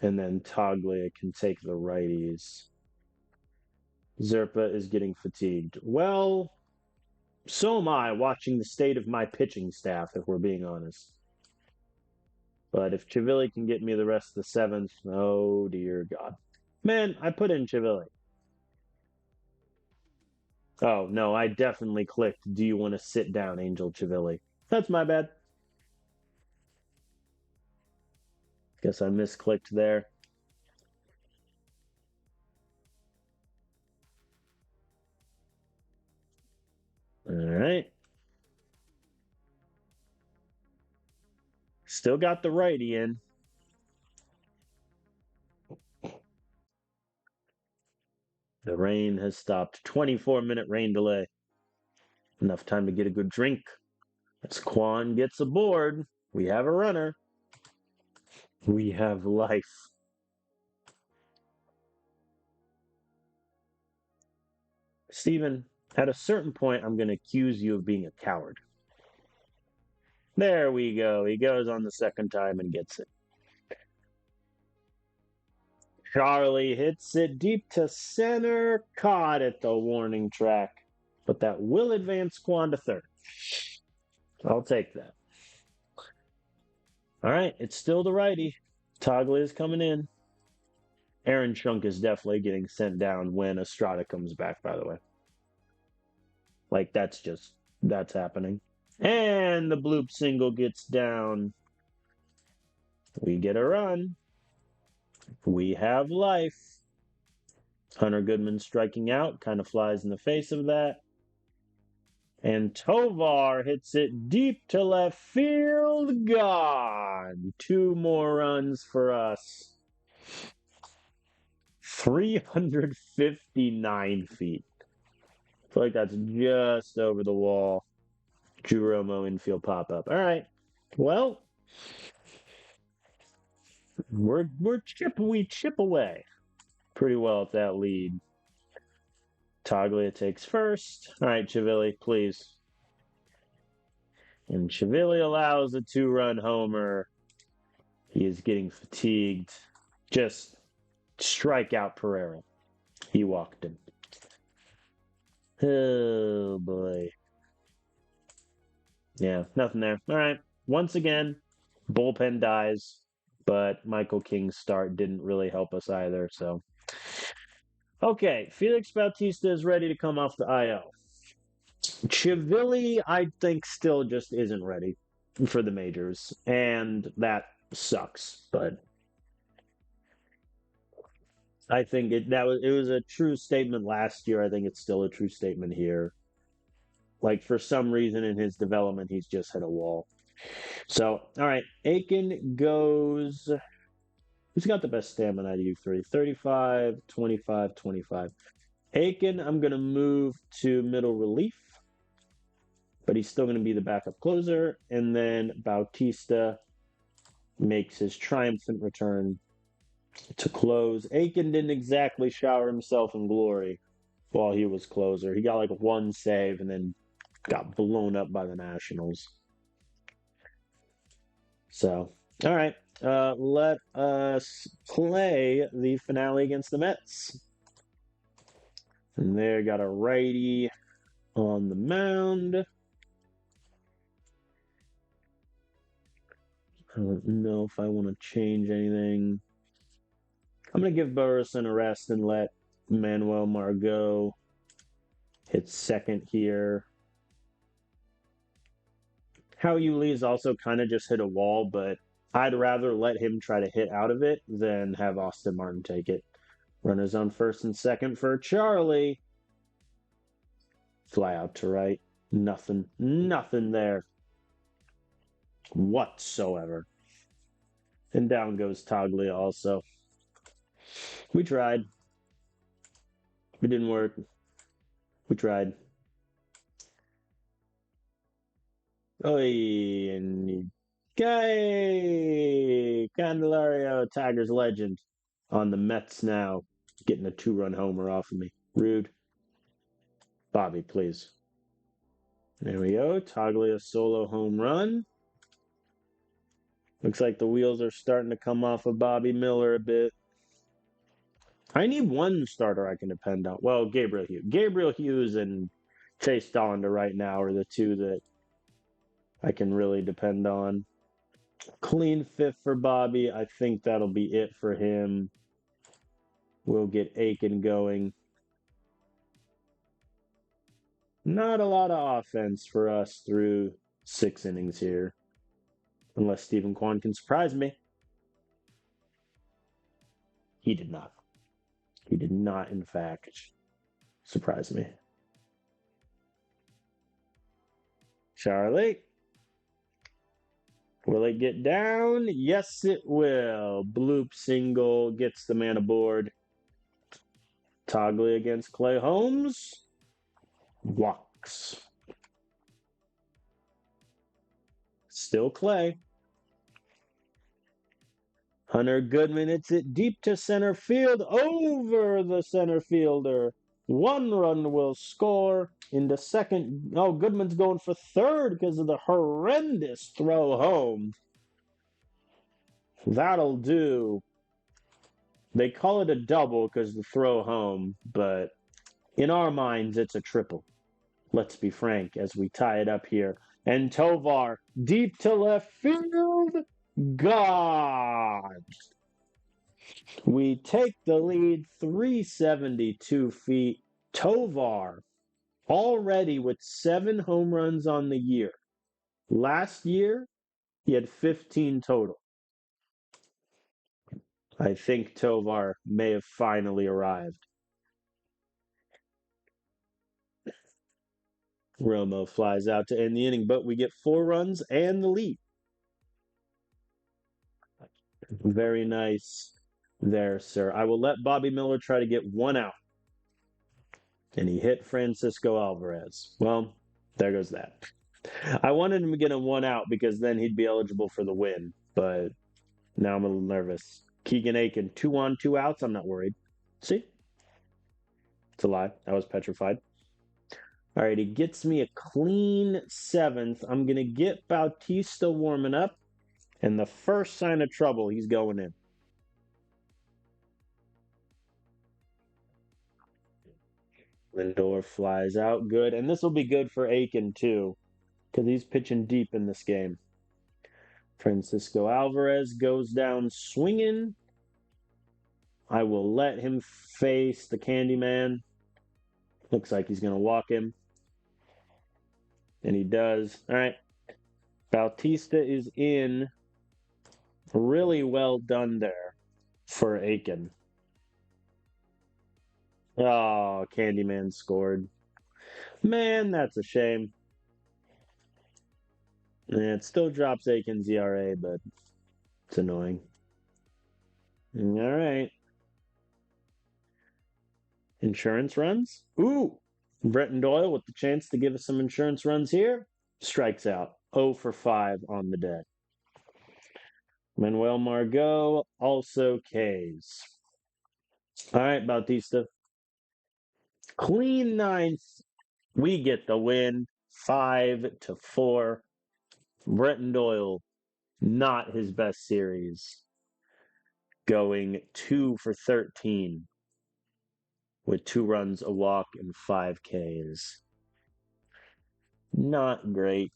and then Toglia can take the righties. Zerpa is getting fatigued. Well, so am I watching the state of my pitching staff, if we're being honest. But if Chivilli can get me the rest of the seventh, oh dear God. Man, I put in Chivilli. Oh, no, I definitely clicked, do you want to sit down, Angel Chivilli? That's my bad. Guess I misclicked there. All right. Still got the righty in. The rain has stopped. 24-minute rain delay. Enough time to get a good drink. As Quan gets aboard, we have a runner. We have life. Stephen, at a certain point, I'm going to accuse you of being a coward. There we go. He goes on the second time and gets it. Charlie hits it deep to center, caught at the warning track. But that will advance Quan to third. I'll take that. All right, it's still the righty. Toggle is coming in. Aaron Schunk is definitely getting sent down when Estrada comes back, by the way. Like, that's happening. And the bloop single gets down. We get a run. We have life. Hunter Goodman striking out, kind of flies in the face of that. And Tovar hits it deep to left field. Gone. 2 more runs for us. 359 feet. I feel like that's just over the wall. Drew Romo infield pop up. All right. Well, we chip away pretty well at that lead. Toglia takes first. All right, Chivilli, please. And Chivilli allows a 2-run homer. He is getting fatigued. Just strike out Pereira. He walked him. Oh boy. Yeah, nothing there. All right. Once again, bullpen dies, but Michael King's start didn't really help us either. So, okay, Felix Bautista is ready to come off the IL. Chivilli, I think, still just isn't ready for the majors, and that sucks. But I think it was a true statement last year. I think it's still a true statement here. Like, for some reason in his development, he's just hit a wall. So, all right, Aiken goes. Who's got the best stamina out of you three? 35, 25, 25. Aiken, I'm going to move to middle relief, but he's still going to be the backup closer. And then Bautista makes his triumphant return to close. Aiken didn't exactly shower himself in glory while he was closer. He got like 1 save and then got blown up by the Nationals. So, All right. Let us play the finale against the Mets. And there got a righty on the mound. I don't know if I want to change anything. I'm going to give Burrison a rest and let Manuel Margot hit second here. Howie Lee's also kind of just hit a wall, but I'd rather let him try to hit out of it than have Austin Martin take it. Runners on first and second for Charlie. Fly out to right. Nothing there whatsoever. And down goes Toglia also. We tried. It didn't work. We tried. Oh, and Guy Candelario, Tigers legend, on the Mets now, getting a 2-run homer off of me. Rude. Bobby, please. There we go. Toglia solo home run. Looks like the wheels are starting to come off of Bobby Miller a bit. I need one starter I can depend on. Well, Gabriel Hughes. Gabriel Hughes and Chase Dollander right now are the two that I can really depend on. Clean fifth for Bobby. I think that'll be it for him. We'll get Aiken going. Not a lot of offense for us through 6 innings here. Unless Stephen Kwan can surprise me. He did not. He did not, in fact, surprise me. Charlie. Will it get down? Yes, it will. Bloop single gets the man aboard. Toglia against Clay Holmes. Walks. Still Clay. Hunter Goodman hits it deep to center field, over the center fielder. 1 run will score into second. Oh, Goodman's going for third because of the horrendous throw home. That'll do. They call it a double because the throw home, but in our minds, it's a triple. Let's be frank as we tie it up here. And Tovar, deep to left field, gone. We take the lead 372 feet. Tovar already with 7 home runs on the year. Last year, he had 15 total. I think Tovar may have finally arrived. Romo flies out to end the inning, but we get 4 runs and the lead. Very nice there, sir. I will let Bobby Miller try to get 1 out. And he hit Francisco Alvarez. Well, there goes that. I wanted him to get a 1 out because then he'd be eligible for the win, but now I'm a little nervous. Keegan Aiken, 2 on, 2 outs. I'm not worried. See? It's a lie. I was petrified. All right, he gets me a clean 7th. I'm going to get Bautista warming up, and the first sign of trouble, he's going in. Lindor flies out good, and this will be good for Aiken too, because he's pitching deep in this game. Francisco Alvarez goes down swinging. I will let him face the Candyman. Looks like he's going to walk him. And he does. All right. Bautista is in. Really well done there for Aiken. Oh, Candyman scored. Man, that's a shame. And it still drops Aiken's ERA, but it's annoying. All right. Insurance runs? Ooh! Bretton Doyle with the chance to give us some insurance runs here. Strikes out. 0 for 5 on the day. Manuel Margot also Ks. All right, Bautista. Clean 9th. We get the win. 5 to 4. Bretton Doyle Not his best series. Going 2 for 13 with 2 runs, a walk, and 5 Ks. Not great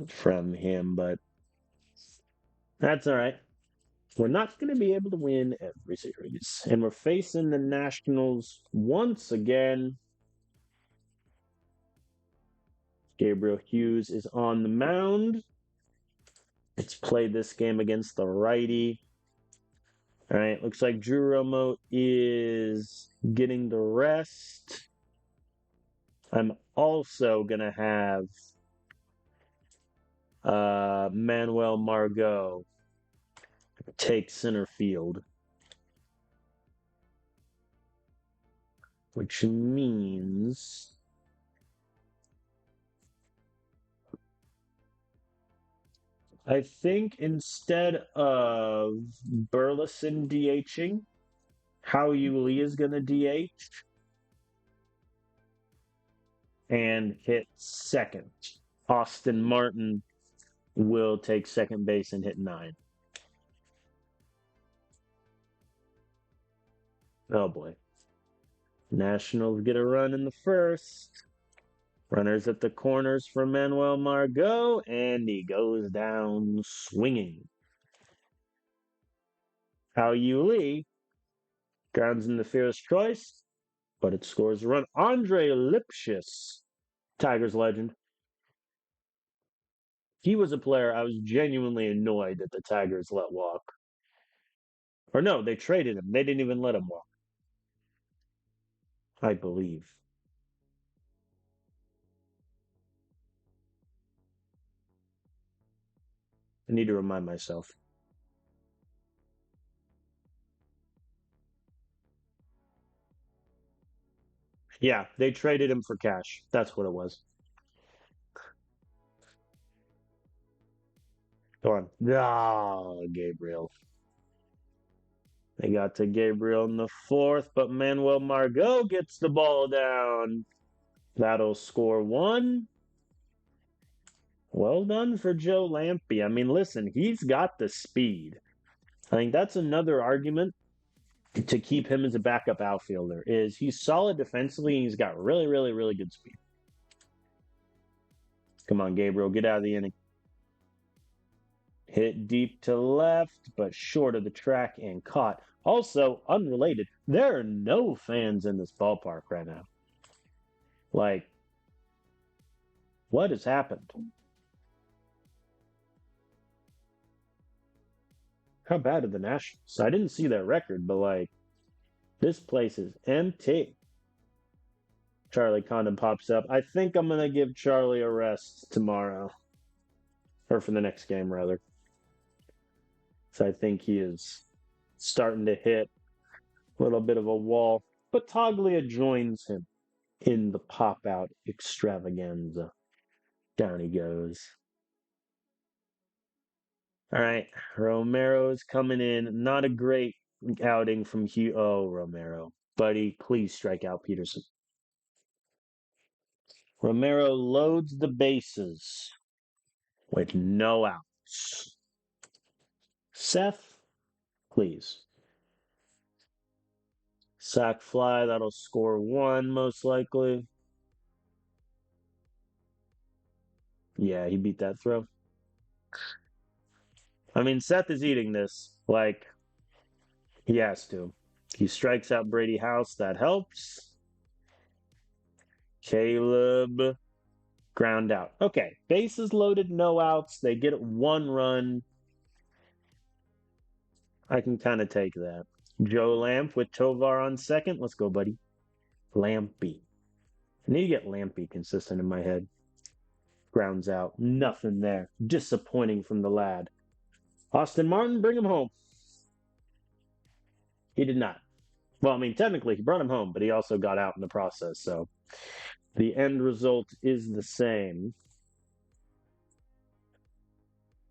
from him, but that's all right. We're not going to be able to win every series. And we're facing the Nationals once again. Gabriel Hughes is on the mound. Let's play this game against the righty. All right, looks like Drew Romo is getting the rest. I'm also going to have Manuel Margot take center field, which means I think instead of Burleson DHing, Howie Lee is going to DH and hit second. Austin Martin will take second base and hit 9. Oh boy. Nationals get a run in the first. Runners at the corners for Manuel Margot, and he goes down swinging. Howie Lee grounds in the first choice, but it scores a run. Andre Lipschitz, Tigers legend. He was a player I was genuinely annoyed that the Tigers let walk. Or no, they traded him. They didn't even let him walk, I believe. I need to remind myself. Yeah, they traded him for cash. That's what it was. Go on. Ah, Gabriel. They got to Gabriel in the fourth, but Manuel Margot gets the ball down. That'll score 1. Well done for Joe Lampy. I mean, listen, he's got the speed. I think that's another argument to keep him as a backup outfielder is he's solid defensively and he's got really, really, really good speed. Come on, Gabriel, get out of the inning. Hit deep to left, but short of the track and caught. Also, unrelated, there are no fans in this ballpark right now. Like, what has happened? How bad are the Nationals? I didn't see their record, but like, this place is empty. Charlie Condon pops up. I think I'm going to give Charlie a rest tomorrow. Or for the next game, rather. So I think he is starting to hit a little bit of a wall. But Toglia joins him in the pop-out extravaganza. Down he goes. All right, Romero's coming in. Not a great outing from Hugh. Oh, Romero. Buddy, please strike out Peterson. Romero loads the bases with no outs. Seth, please. Sack fly, that'll score 1 most likely. Yeah, he beat that throw. I mean, Seth is eating this. Like, he has to. He strikes out Brady House. That helps. Caleb, ground out. Okay, bases loaded, no outs. They get 1 run. I can kind of take that. Joe Lamp with Tovar on second. Let's go, buddy. Lampy. I need to get Lampy consistent in my head. Grounds out. Nothing there. Disappointing from the lad. Austin Martin, bring him home. He did not. Well, I mean, technically, he brought him home, but he also got out in the process. So the end result is the same.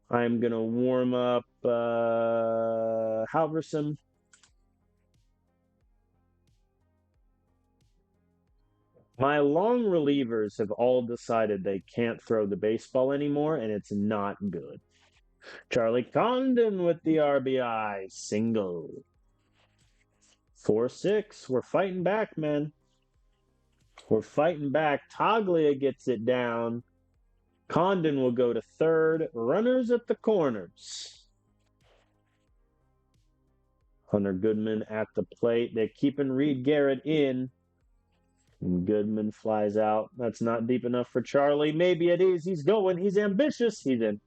I'm going to warm up Halverson. My long relievers have all decided they can't throw the baseball anymore, and it's not good. Charlie Condon with the RBI single. 4-6. We're fighting back, man. We're fighting back. Toglia gets it down. Condon will go to third. Runners at the corners. Hunter Goodman at the plate. They're keeping Reed Garrett in. And Goodman flies out. That's not deep enough for Charlie. Maybe it is. He's going. He's ambitious. He's in.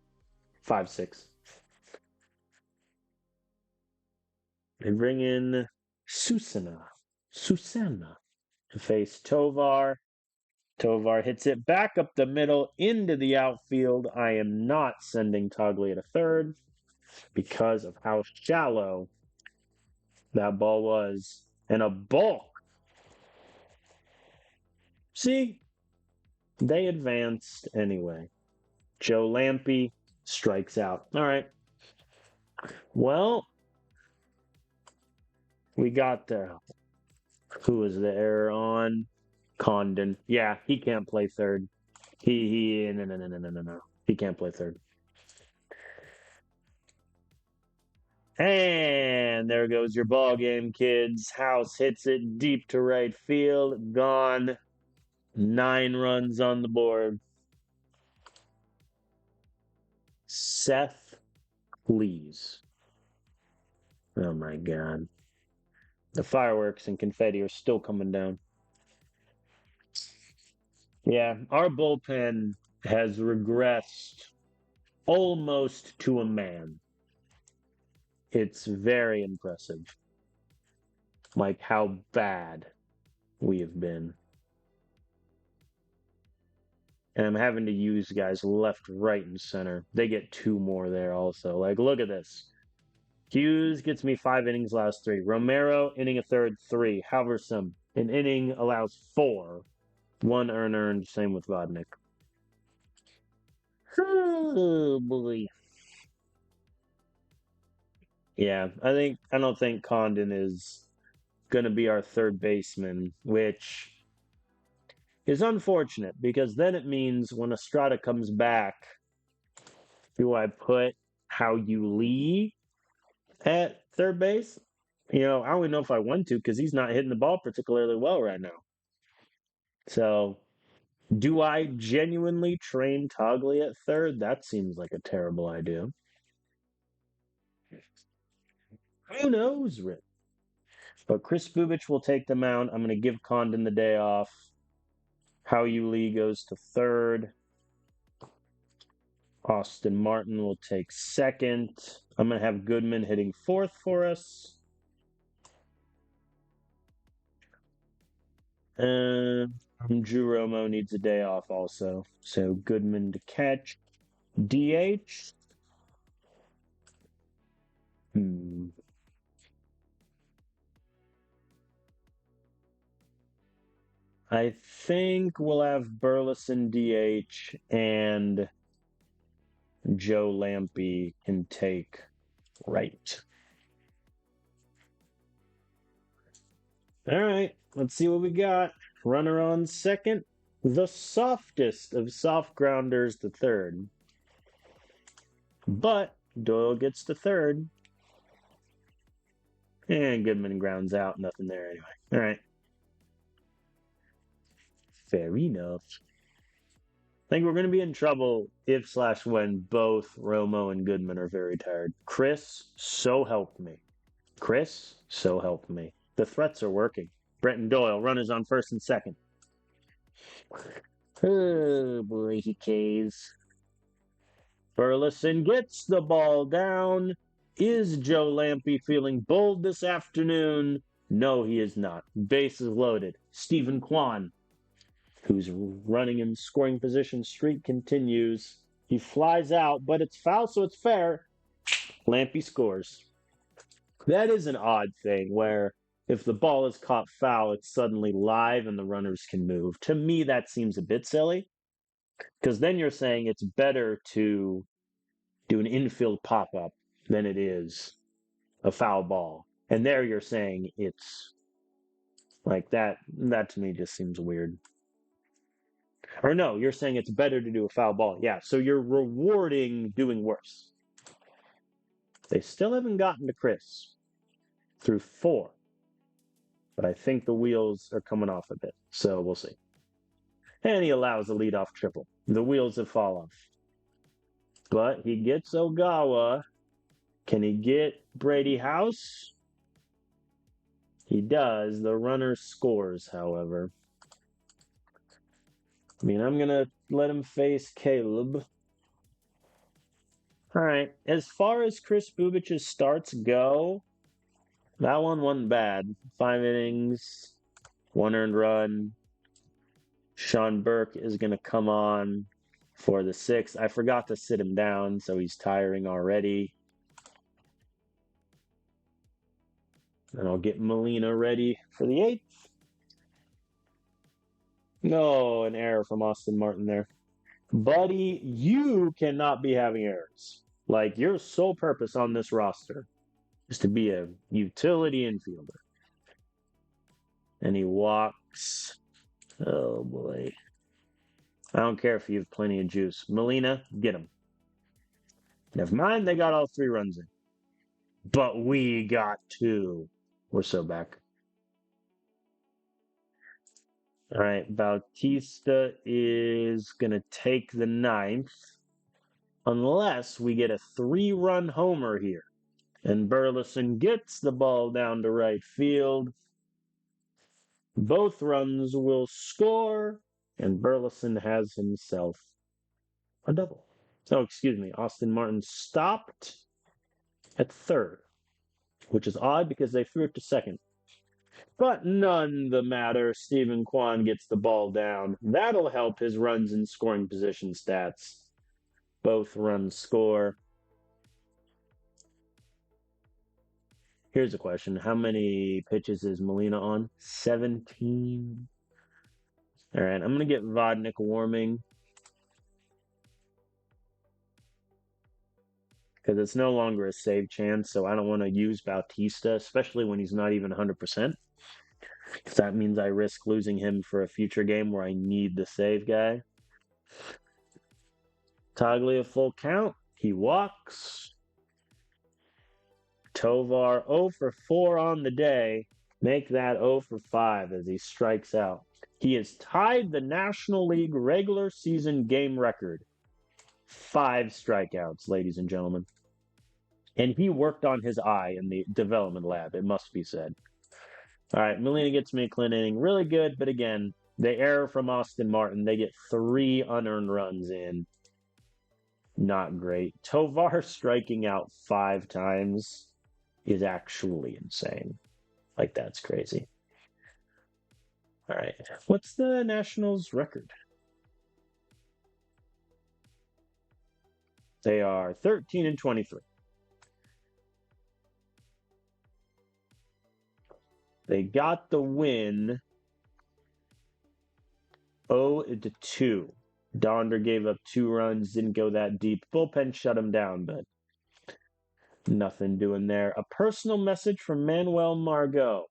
5-6. They bring in Susanna to face Tovar. Tovar hits it back up the middle into the outfield. I am not sending Toglia to third because of how shallow that ball was. And a bulk. See, they advanced anyway. Joe Lampe strikes out. All right. Well, we got the who was the error on? Condon. Yeah, he can't play third. No. He can't play third. And there goes your ball game, kids. House hits it deep to right field. Gone. 9 runs on the board. Seth, please. Oh my God. The fireworks and confetti are still coming down. Yeah, our bullpen has regressed almost to a man. It's very impressive. Like how bad we have been. And I'm having to use guys left, right, and center. They get 2 more there also. Like, look at this. Hughes gets me 5 innings, last 3. Romero, inning a third, 3. Halverson, an inning allows 4. 1 earned, same with Vodnik. Oh, boy. Yeah, I don't think Condon is going to be our third baseman, which is unfortunate because then it means when Estrada comes back, do I put Hao-Yu Lee at third base? I don't even know if I want to because he's not hitting the ball particularly well right now. So, do I genuinely train Toglia at third? That seems like a terrible idea. Who knows, Rick? But Chris Bubich will take the mound. I'm going to give Condon the day off. Hao-Yu Lee goes to third. Austin Martin will take second. I'm going to have Goodman hitting fourth for us. Drew Romo needs a day off also. So Goodman to catch. DH. I think we'll have Burleson DH and Joe Lampe can take right. All right, let's see what we got. Runner on second. The softest of soft grounders to third. But Doyle gets to third. And Goodman grounds out. Nothing there anyway. All right. Fair enough. I think we're going to be in trouble if/when both Romo and Goodman are very tired. Chris, so help me. Chris, so help me. The threats are working. Brenton Doyle, runners on first and second. Oh, boy, he K's. Burleson gets the ball down. Is Joe Lampe feeling bold this afternoon? No, he is not. Bases loaded. Stephen Kwan, who's running in scoring position, streak continues. He flies out, but it's foul, so it's fair. Lampe scores. That is an odd thing where if the ball is caught foul, it's suddenly live and the runners can move. To me, that seems a bit silly because then you're saying it's better to do an infield pop-up than it is a foul ball. And there you're saying it's like that. That to me just seems weird. Or no, you're saying it's better to do a foul ball. Yeah, so you're rewarding doing worse. They still haven't gotten to Chris through 4. But I think the wheels are coming off a bit. So we'll see. And he allows a leadoff triple. The wheels have fallen off. But he gets Ogawa. Can he get Brady House? He does. The runner scores, however. I mean, I'm going to let him face Caleb. All right. As far as Chris Bubich's starts go, that one wasn't bad. 5 innings, 1 earned run. Sean Burke is going to come on for the 6th. I forgot to sit him down, so he's tiring already. And I'll get Molina ready for the 8th. No, an error from Austin Martin there. Buddy, you cannot be having errors. Like, your sole purpose on this roster is to be a utility infielder. And he walks. Oh, boy. I don't care if you have plenty of juice. Molina, get him. Never mind, they got all 3 runs in. But we got 2. We're so back. All right, Bautista is going to take the 9th unless we get a 3-run homer here. And Burleson gets the ball down to right field. Both runs will score, and Burleson has himself a double. Oh, excuse me. Austin Martin stopped at 3rd, which is odd because they threw it to 2nd. But none the matter. Stephen Kwan gets the ball down. That'll help his runs and scoring position stats. Both runs score. Here's a question. How many pitches is Molina on? 17. All right, I'm going to get Vodnik warming. Because it's no longer a save chance, so I don't want to use Bautista, especially when he's not even 100%. Because that means I risk losing him for a future game where I need the save guy. Taglia full count. He walks. Tovar 0 for 4 on the day. Make that 0 for 5 as he strikes out. He has tied the National League regular season game record. 5 strikeouts, ladies and gentlemen. And he worked on his eye in the development lab, it must be said. All right, Molina gets me a clean inning. Really good, but again, the error from Austin Martin. They get 3 unearned runs in. Not great. Tovar striking out 5 times is actually insane. Like, that's crazy. All right. What's the Nationals' record? They are 13-23. They got the win 0-2. Donder gave up 2 runs, didn't go that deep. Bullpen shut him down, but nothing doing there. A personal message from Manuel Margot.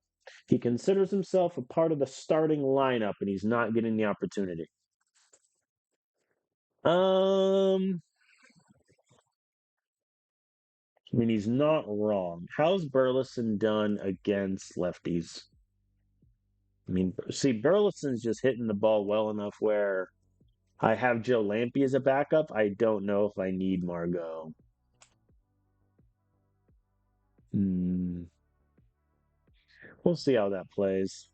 He considers himself a part of the starting lineup, and he's not getting the opportunity. I mean, he's not wrong. How's Burleson done against lefties? I mean, see, Burleson's just hitting the ball well enough where I have Joe Lampe as a backup. I don't know if I need Margot. We'll see how that plays.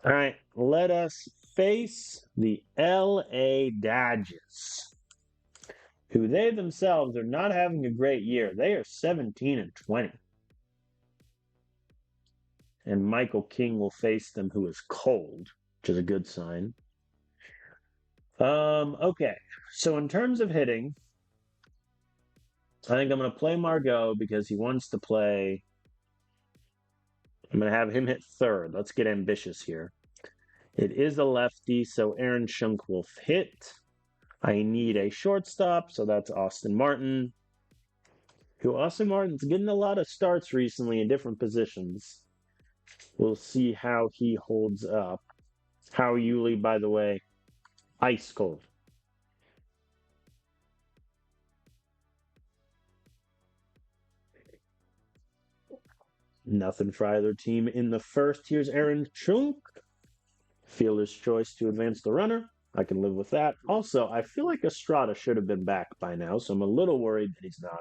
All right, let us face the LA Dodgers, who they themselves are not having a great year. They are 17-20. And Michael King will face them, who is cold, which is a good sign. Okay, so in terms of hitting, I think I'm going to play Margot because he wants to play. I'm going to have him hit 3rd. Let's get ambitious here. It is a lefty, so Aaron Schunk will hit. I need a shortstop, so that's Austin Martin. Austin Martin's getting a lot of starts recently in different positions. We'll see how he holds up. How Yuli, by the way, ice cold. Nothing for either team in the first. Here's Aaron Chunk. Fielder's choice to advance the runner. I can live with that. Also, I feel like Estrada should have been back by now, so I'm a little worried that he's not.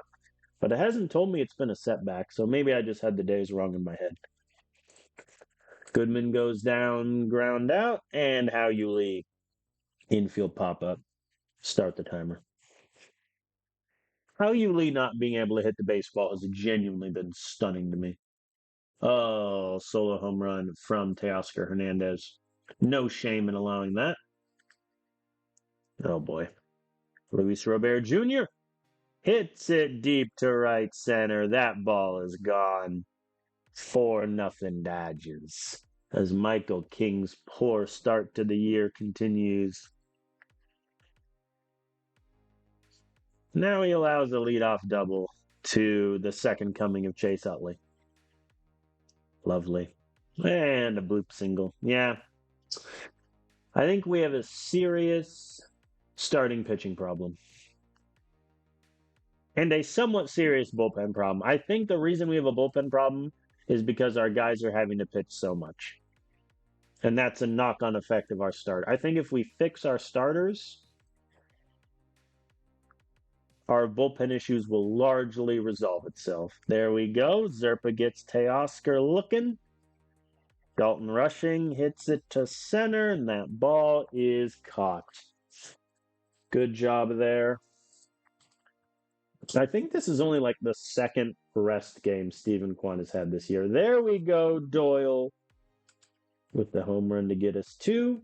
But it hasn't told me it's been a setback, so maybe I just had the days wrong in my head. Goodman goes down, ground out, and How You Lee. Infield pop up. Start the timer. How You Lee not being able to hit the baseball has genuinely been stunning to me. Oh, solo home run from Teoscar Hernandez. No shame in allowing that. Oh boy. Luis Robert Jr. hits it deep to right center. That ball is gone. 4-0 Dodgers. As Michael King's poor start to the year continues. Now he allows a leadoff double to the second coming of Chase Utley. Lovely. And a bloop single. Yeah. I think we have a serious starting pitching problem. And a somewhat serious bullpen problem. I think the reason we have a bullpen problem is because our guys are having to pitch so much. And that's a knock-on effect of our start. I think if we fix our starters, our bullpen issues will largely resolve itself. There we go. Zerpa gets Teoscar looking. Dalton rushing, hits it to center, and that ball is caught. Good job there. I think this is only like the second rest game Stephen Kwan has had this year. There we go, Doyle, with the home run to get us 2.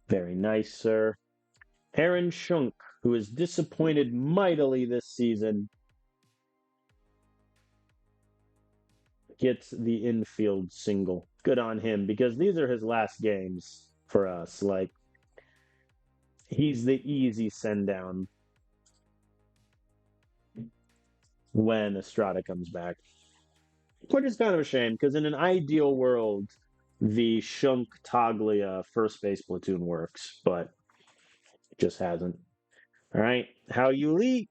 Very nice, sir. Aaron Schunk, who is disappointed mightily this season, gets the infield single. Good on him, because these are his last games for us. Like, he's the easy send down when Estrada comes back. Which is kind of a shame, because in an ideal world, the Schunk Taglia first base platoon works, but it just hasn't. All right, How You Lee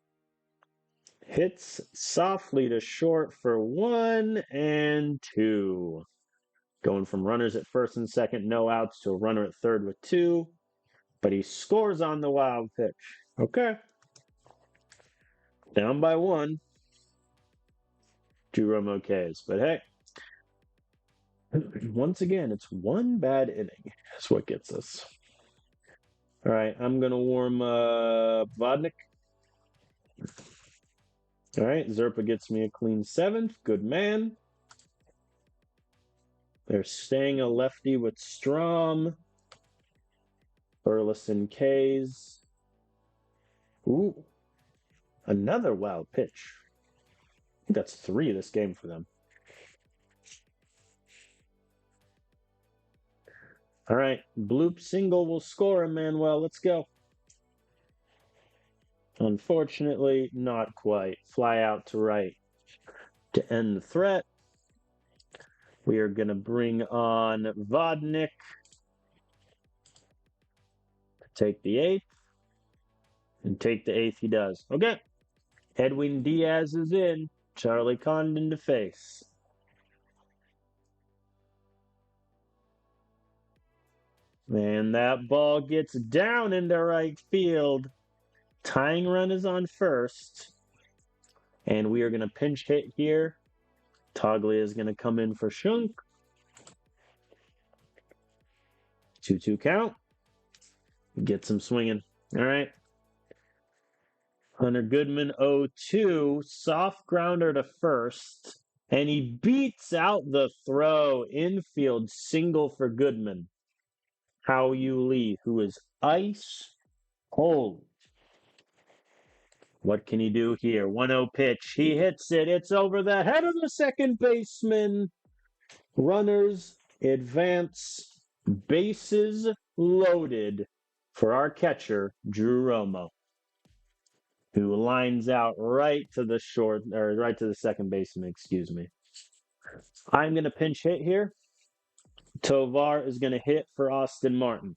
hits softly to short for 1 and 2. Going from runners at first and second, no outs, to a runner at third with 2. But he scores on the wild pitch. Okay. Down by 1. 2 Romo Ks. But hey, once again, it's one bad inning. That's what gets us. All right, I'm going to warm Vodnik. All right, Zerpa gets me a clean 7th. Good man. They're staying a lefty with Strom. Burleson Ks. Ooh. Another wild pitch. I think that's 3 this game for them. All right, bloop single will score him, Manuel. Let's go. Unfortunately, not quite. Fly out to right to end the threat. We are going to bring on Vodnik. Take the 8th. And take the 8th he does. Okay. Edwin Diaz is in. Charlie Condon to face. And that ball gets down into right field. Tying run is on first. And we are going to pinch hit here. Toglia is going to come in for Schunk. 2-2 count. Gets him swinging. All right. Hunter Goodman 0-2. Soft grounder to first. And he beats out the throw. Infield single for Goodman. How You Lee, who is ice cold. What can he do here? 1-0 pitch. He hits it. It's over the head of the second baseman. Runners advance. Bases loaded for our catcher, Drew Romo, who lines out right to the second baseman, excuse me. I'm going to pinch hit here. Tovar is going to hit for Austin Martin.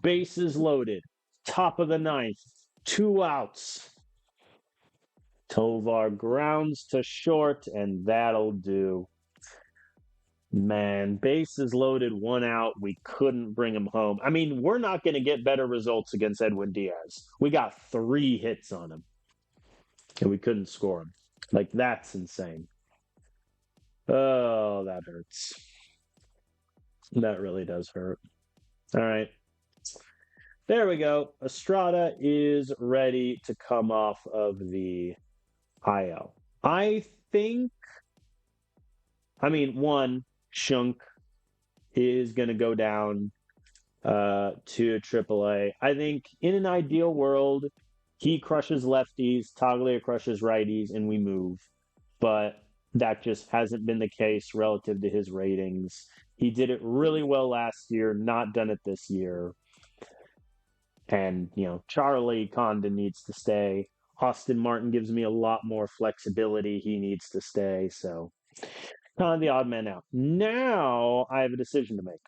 Bases loaded. Top of the 9th. 2 outs. Tovar grounds to short, and that'll do. Man, bases loaded, one out. We couldn't bring him home. I mean, we're not going to get better results against Edwin Diaz. We got 3 hits on him, and we couldn't score him. Like, that's insane. Oh, that hurts. That really does hurt. All right. There we go. Estrada is ready to come off of the IL. I think, I mean, one, Shunk is going to go down to AAA. I think in an ideal world, he crushes lefties, Taglia crushes righties, and we move. But that just hasn't been the case relative to his ratings. He did it really well last year, not done it this year. And, Charlie Condon needs to stay. Austin Martin gives me a lot more flexibility. He needs to stay. So, kind of the odd man out. Now I have a decision to make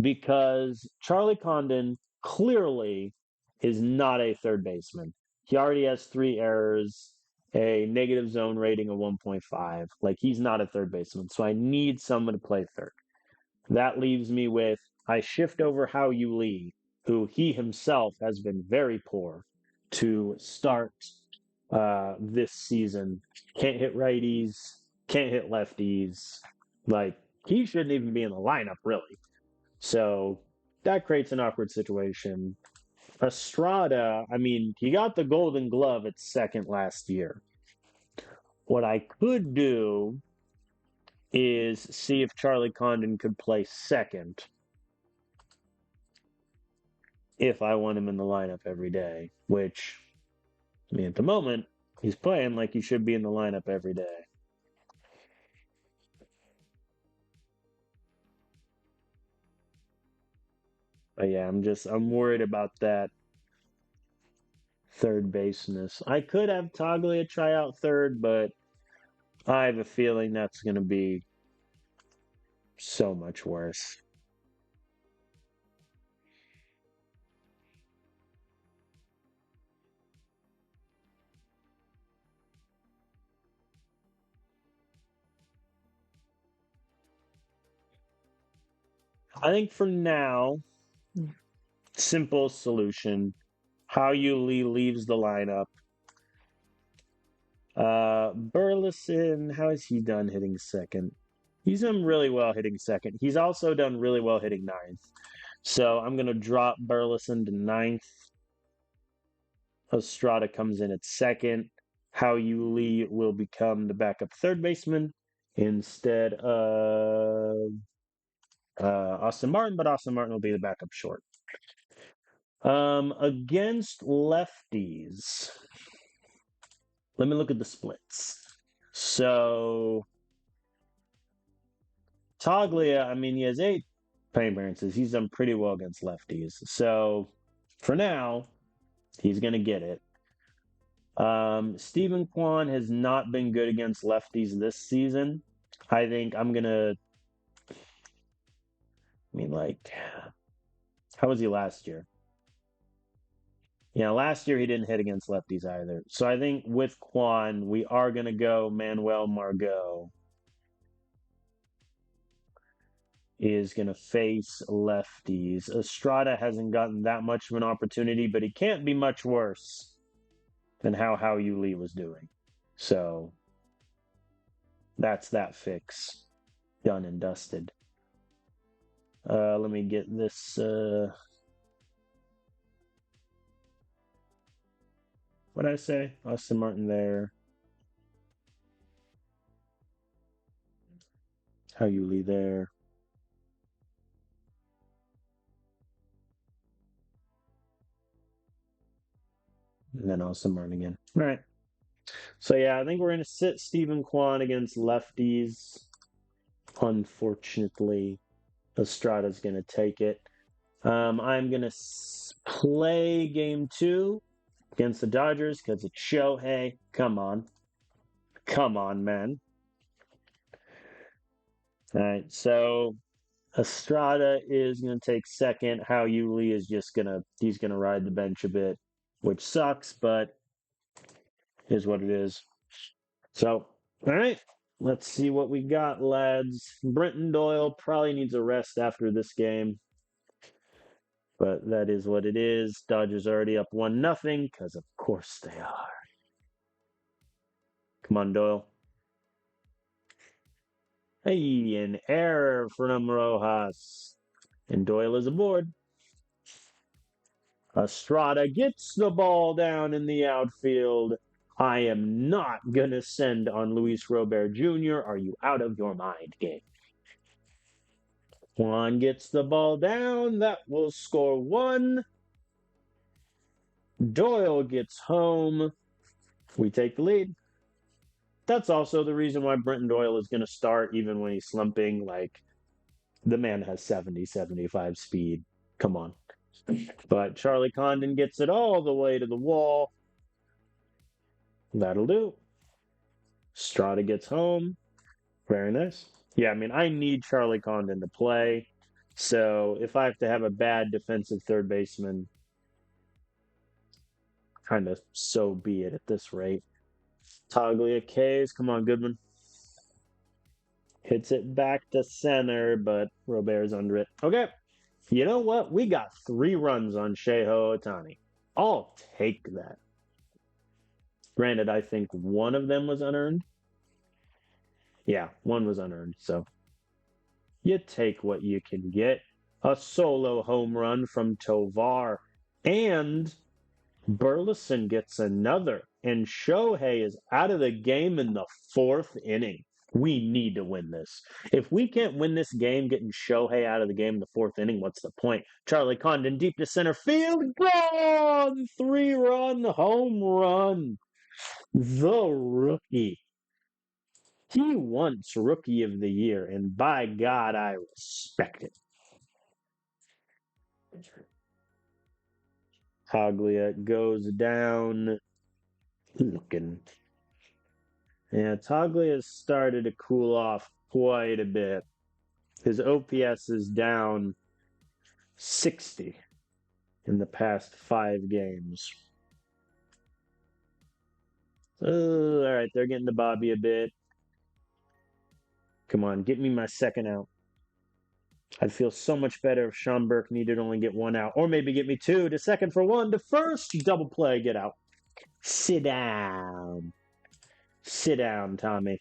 because Charlie Condon clearly is not a third baseman. He already has 3 errors, a negative zone rating of 1.5. Like, he's not a third baseman. So I need someone to play third. That leaves me with I shift over Hao Yu Lee, who he himself has been very poor to start this season. Can't hit righties, can't hit lefties. Like, he shouldn't even be in the lineup, really. So that creates an awkward situation. Estrada, I mean, he got the Golden Glove at second last year. What I could do is see if Charlie Condon could play second if I want him in the lineup every day, which, I mean, at the moment, he's playing like he should be in the lineup every day. But yeah, I'm worried about that third baseness. I could have Taglia try out third, but I have a feeling that's going to be so much worse. I think for now, simple solution. Hao Yu Lee leaves the lineup. Burleson, how has he done hitting second? He's done really well hitting second. He's also done really well hitting ninth. So I'm going to drop Burleson to ninth. Estrada comes in at second. Hao Yu Lee will become the backup third baseman instead of Austin Martin, but Austin Martin will be the backup short. Against lefties, let me look at the splits. So Taglia, I mean, he has 8 appearances. He's done pretty well against lefties. So for now, he's going to get it. Stephen Kwan has not been good against lefties this season. I think I'm going to, I mean, like, how was he last year? Yeah, last year he didn't hit against lefties either. So I think with Kwan, we are going to go Manuel Margot is going to face lefties. Estrada hasn't gotten that much of an opportunity, but he can't be much worse than how Hao Yu Lee was doing. So that's that fix done and dusted. Let me get this. What did I say? Austin Martin there. Hao Yu Lee there. And then Austin Martin again. All right. So yeah, I think we're going to sit Stephen Kwan against lefties. Unfortunately, Estrada's going to take it. I'm going to play game 2 against the Dodgers because it's Shohei. Come on. Come on, man. All right, so Estrada is going to take second. Hao Yu Lee is just he's going to ride the bench a bit, which sucks, but is what it is. So, all right. Let's see what we got, lads. Brenton Doyle probably needs a rest after this game, but that is what it is. Dodgers already up 1-0 because of course they are. Come on, Doyle. Hey, an error from Rojas. And Doyle is aboard. Estrada gets the ball down in the outfield. I am not going to send on Luis Robert Jr. Are you out of your mind, game? Juan gets the ball down. That will score one. Doyle gets home. We take the lead. That's also the reason why Brenton Doyle is going to start even when he's slumping. Like, the man has 70, 75 speed. Come on. But Charlie Condon gets it all the way to the wall. That'll do. Strada gets home. Very nice. Yeah, I mean, I need Charlie Condon to play. So if I have to have a bad defensive third baseman, kind of so be it at this rate. Taglia K's. Come on, Goodman. Hits it back to center, but Robert's under it. Okay. You know what? We got 3 runs on Shohei Ohtani. I'll take that. Granted, I think one of them was unearned. Yeah, one was unearned. So you take what you can get. A solo home run from Tovar. And Burleson gets another. And Shohei is out of the game in the 4th inning. We need to win this. If we can't win this game getting Shohei out of the game in the 4th inning, what's the point? Charlie Condon deep to center field. Gone! 3-run home run. The rookie. He wants Rookie of the Year, and by God, I respect it. Taglia goes down. Looking. Yeah, Taglia has started to cool off quite a bit. His OPS is down 60 in the past 5 games. All right, they're getting to Bobby a bit. Come on, get me my second out. I'd feel so much better if Sean Burke needed only get 1 out. Or maybe get me 2 to second for 1 to first. Double play, get out. Sit down. Sit down, Tommy.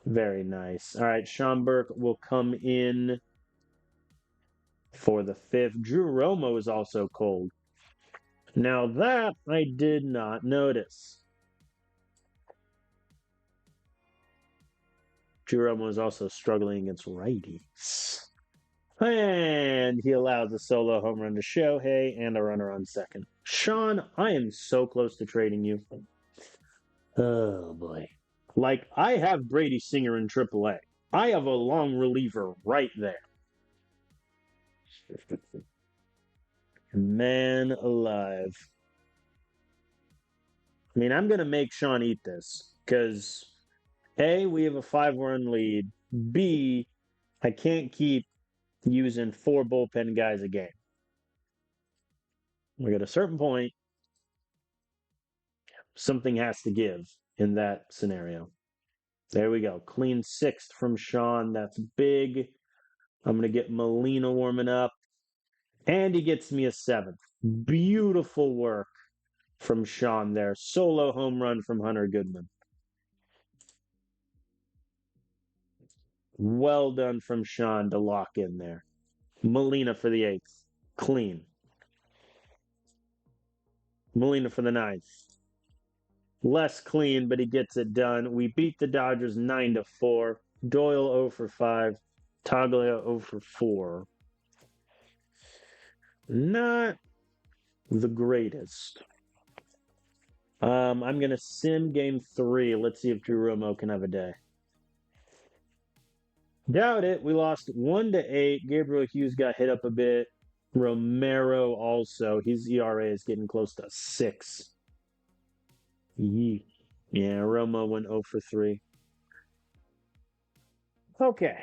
Very nice. All right, Sean Burke will come in for the 5th. Drew Romo is also cold. Now that I did not notice. Drew Romo is also struggling against righties. And he allows a solo home run to Shohei and a runner on second. Sean, I am so close to trading you. Oh, boy. Like, I have Brady Singer in AAA. I have a long reliever right there. Man alive. I mean, I'm going to make Sean eat this because A, we have a 5-run lead. B, I can't keep using 4 bullpen guys a game. We got a certain point, something has to give in that scenario. There we go. Clean 6th from Sean. That's big. I'm going to get Molina warming up. And he gets me a 7th. Beautiful work from Sean there. Solo home run from Hunter Goodman. Well done from Sean to lock in there. Molina for the 8th. Clean. Molina for the 9th. Less clean, but he gets it done. We beat the Dodgers 9-4. Doyle 0 for 5. Taglia 0 for 4. Not the greatest. I'm going to sim game 3. Let's see if Drew Romo can have a day. Doubt it. We lost 1-8. Gabriel Hughes got hit up a bit. Romero also. His ERA is getting close to 6. Yeah, Romo went 0 for 3. Okay.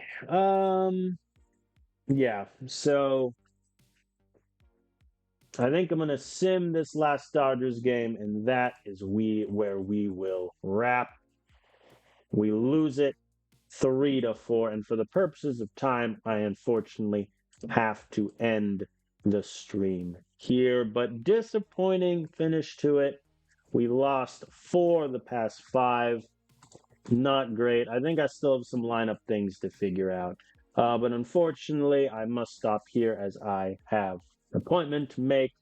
Yeah, so I think I'm going to sim this last Dodgers game, and that is where we will wrap We lose it 3-4. And for the purposes of time, I unfortunately have to end the stream here. But disappointing finish to it. We lost 4 of the past 5. Not great. I think I still have some lineup things to figure out. But unfortunately, I must stop here as I have an appointment to make.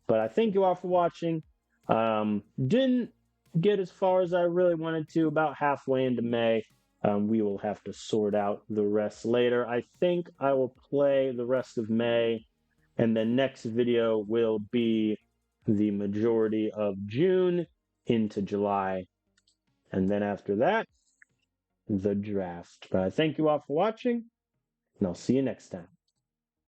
But I thank you all for watching. Didn't get as far as I really wanted to, about halfway into May. We will have to sort out the rest later. I think I will play the rest of May, and the next video will be the majority of June into July. And then after that, the draft. But I thank you all for watching, and I'll see you next time.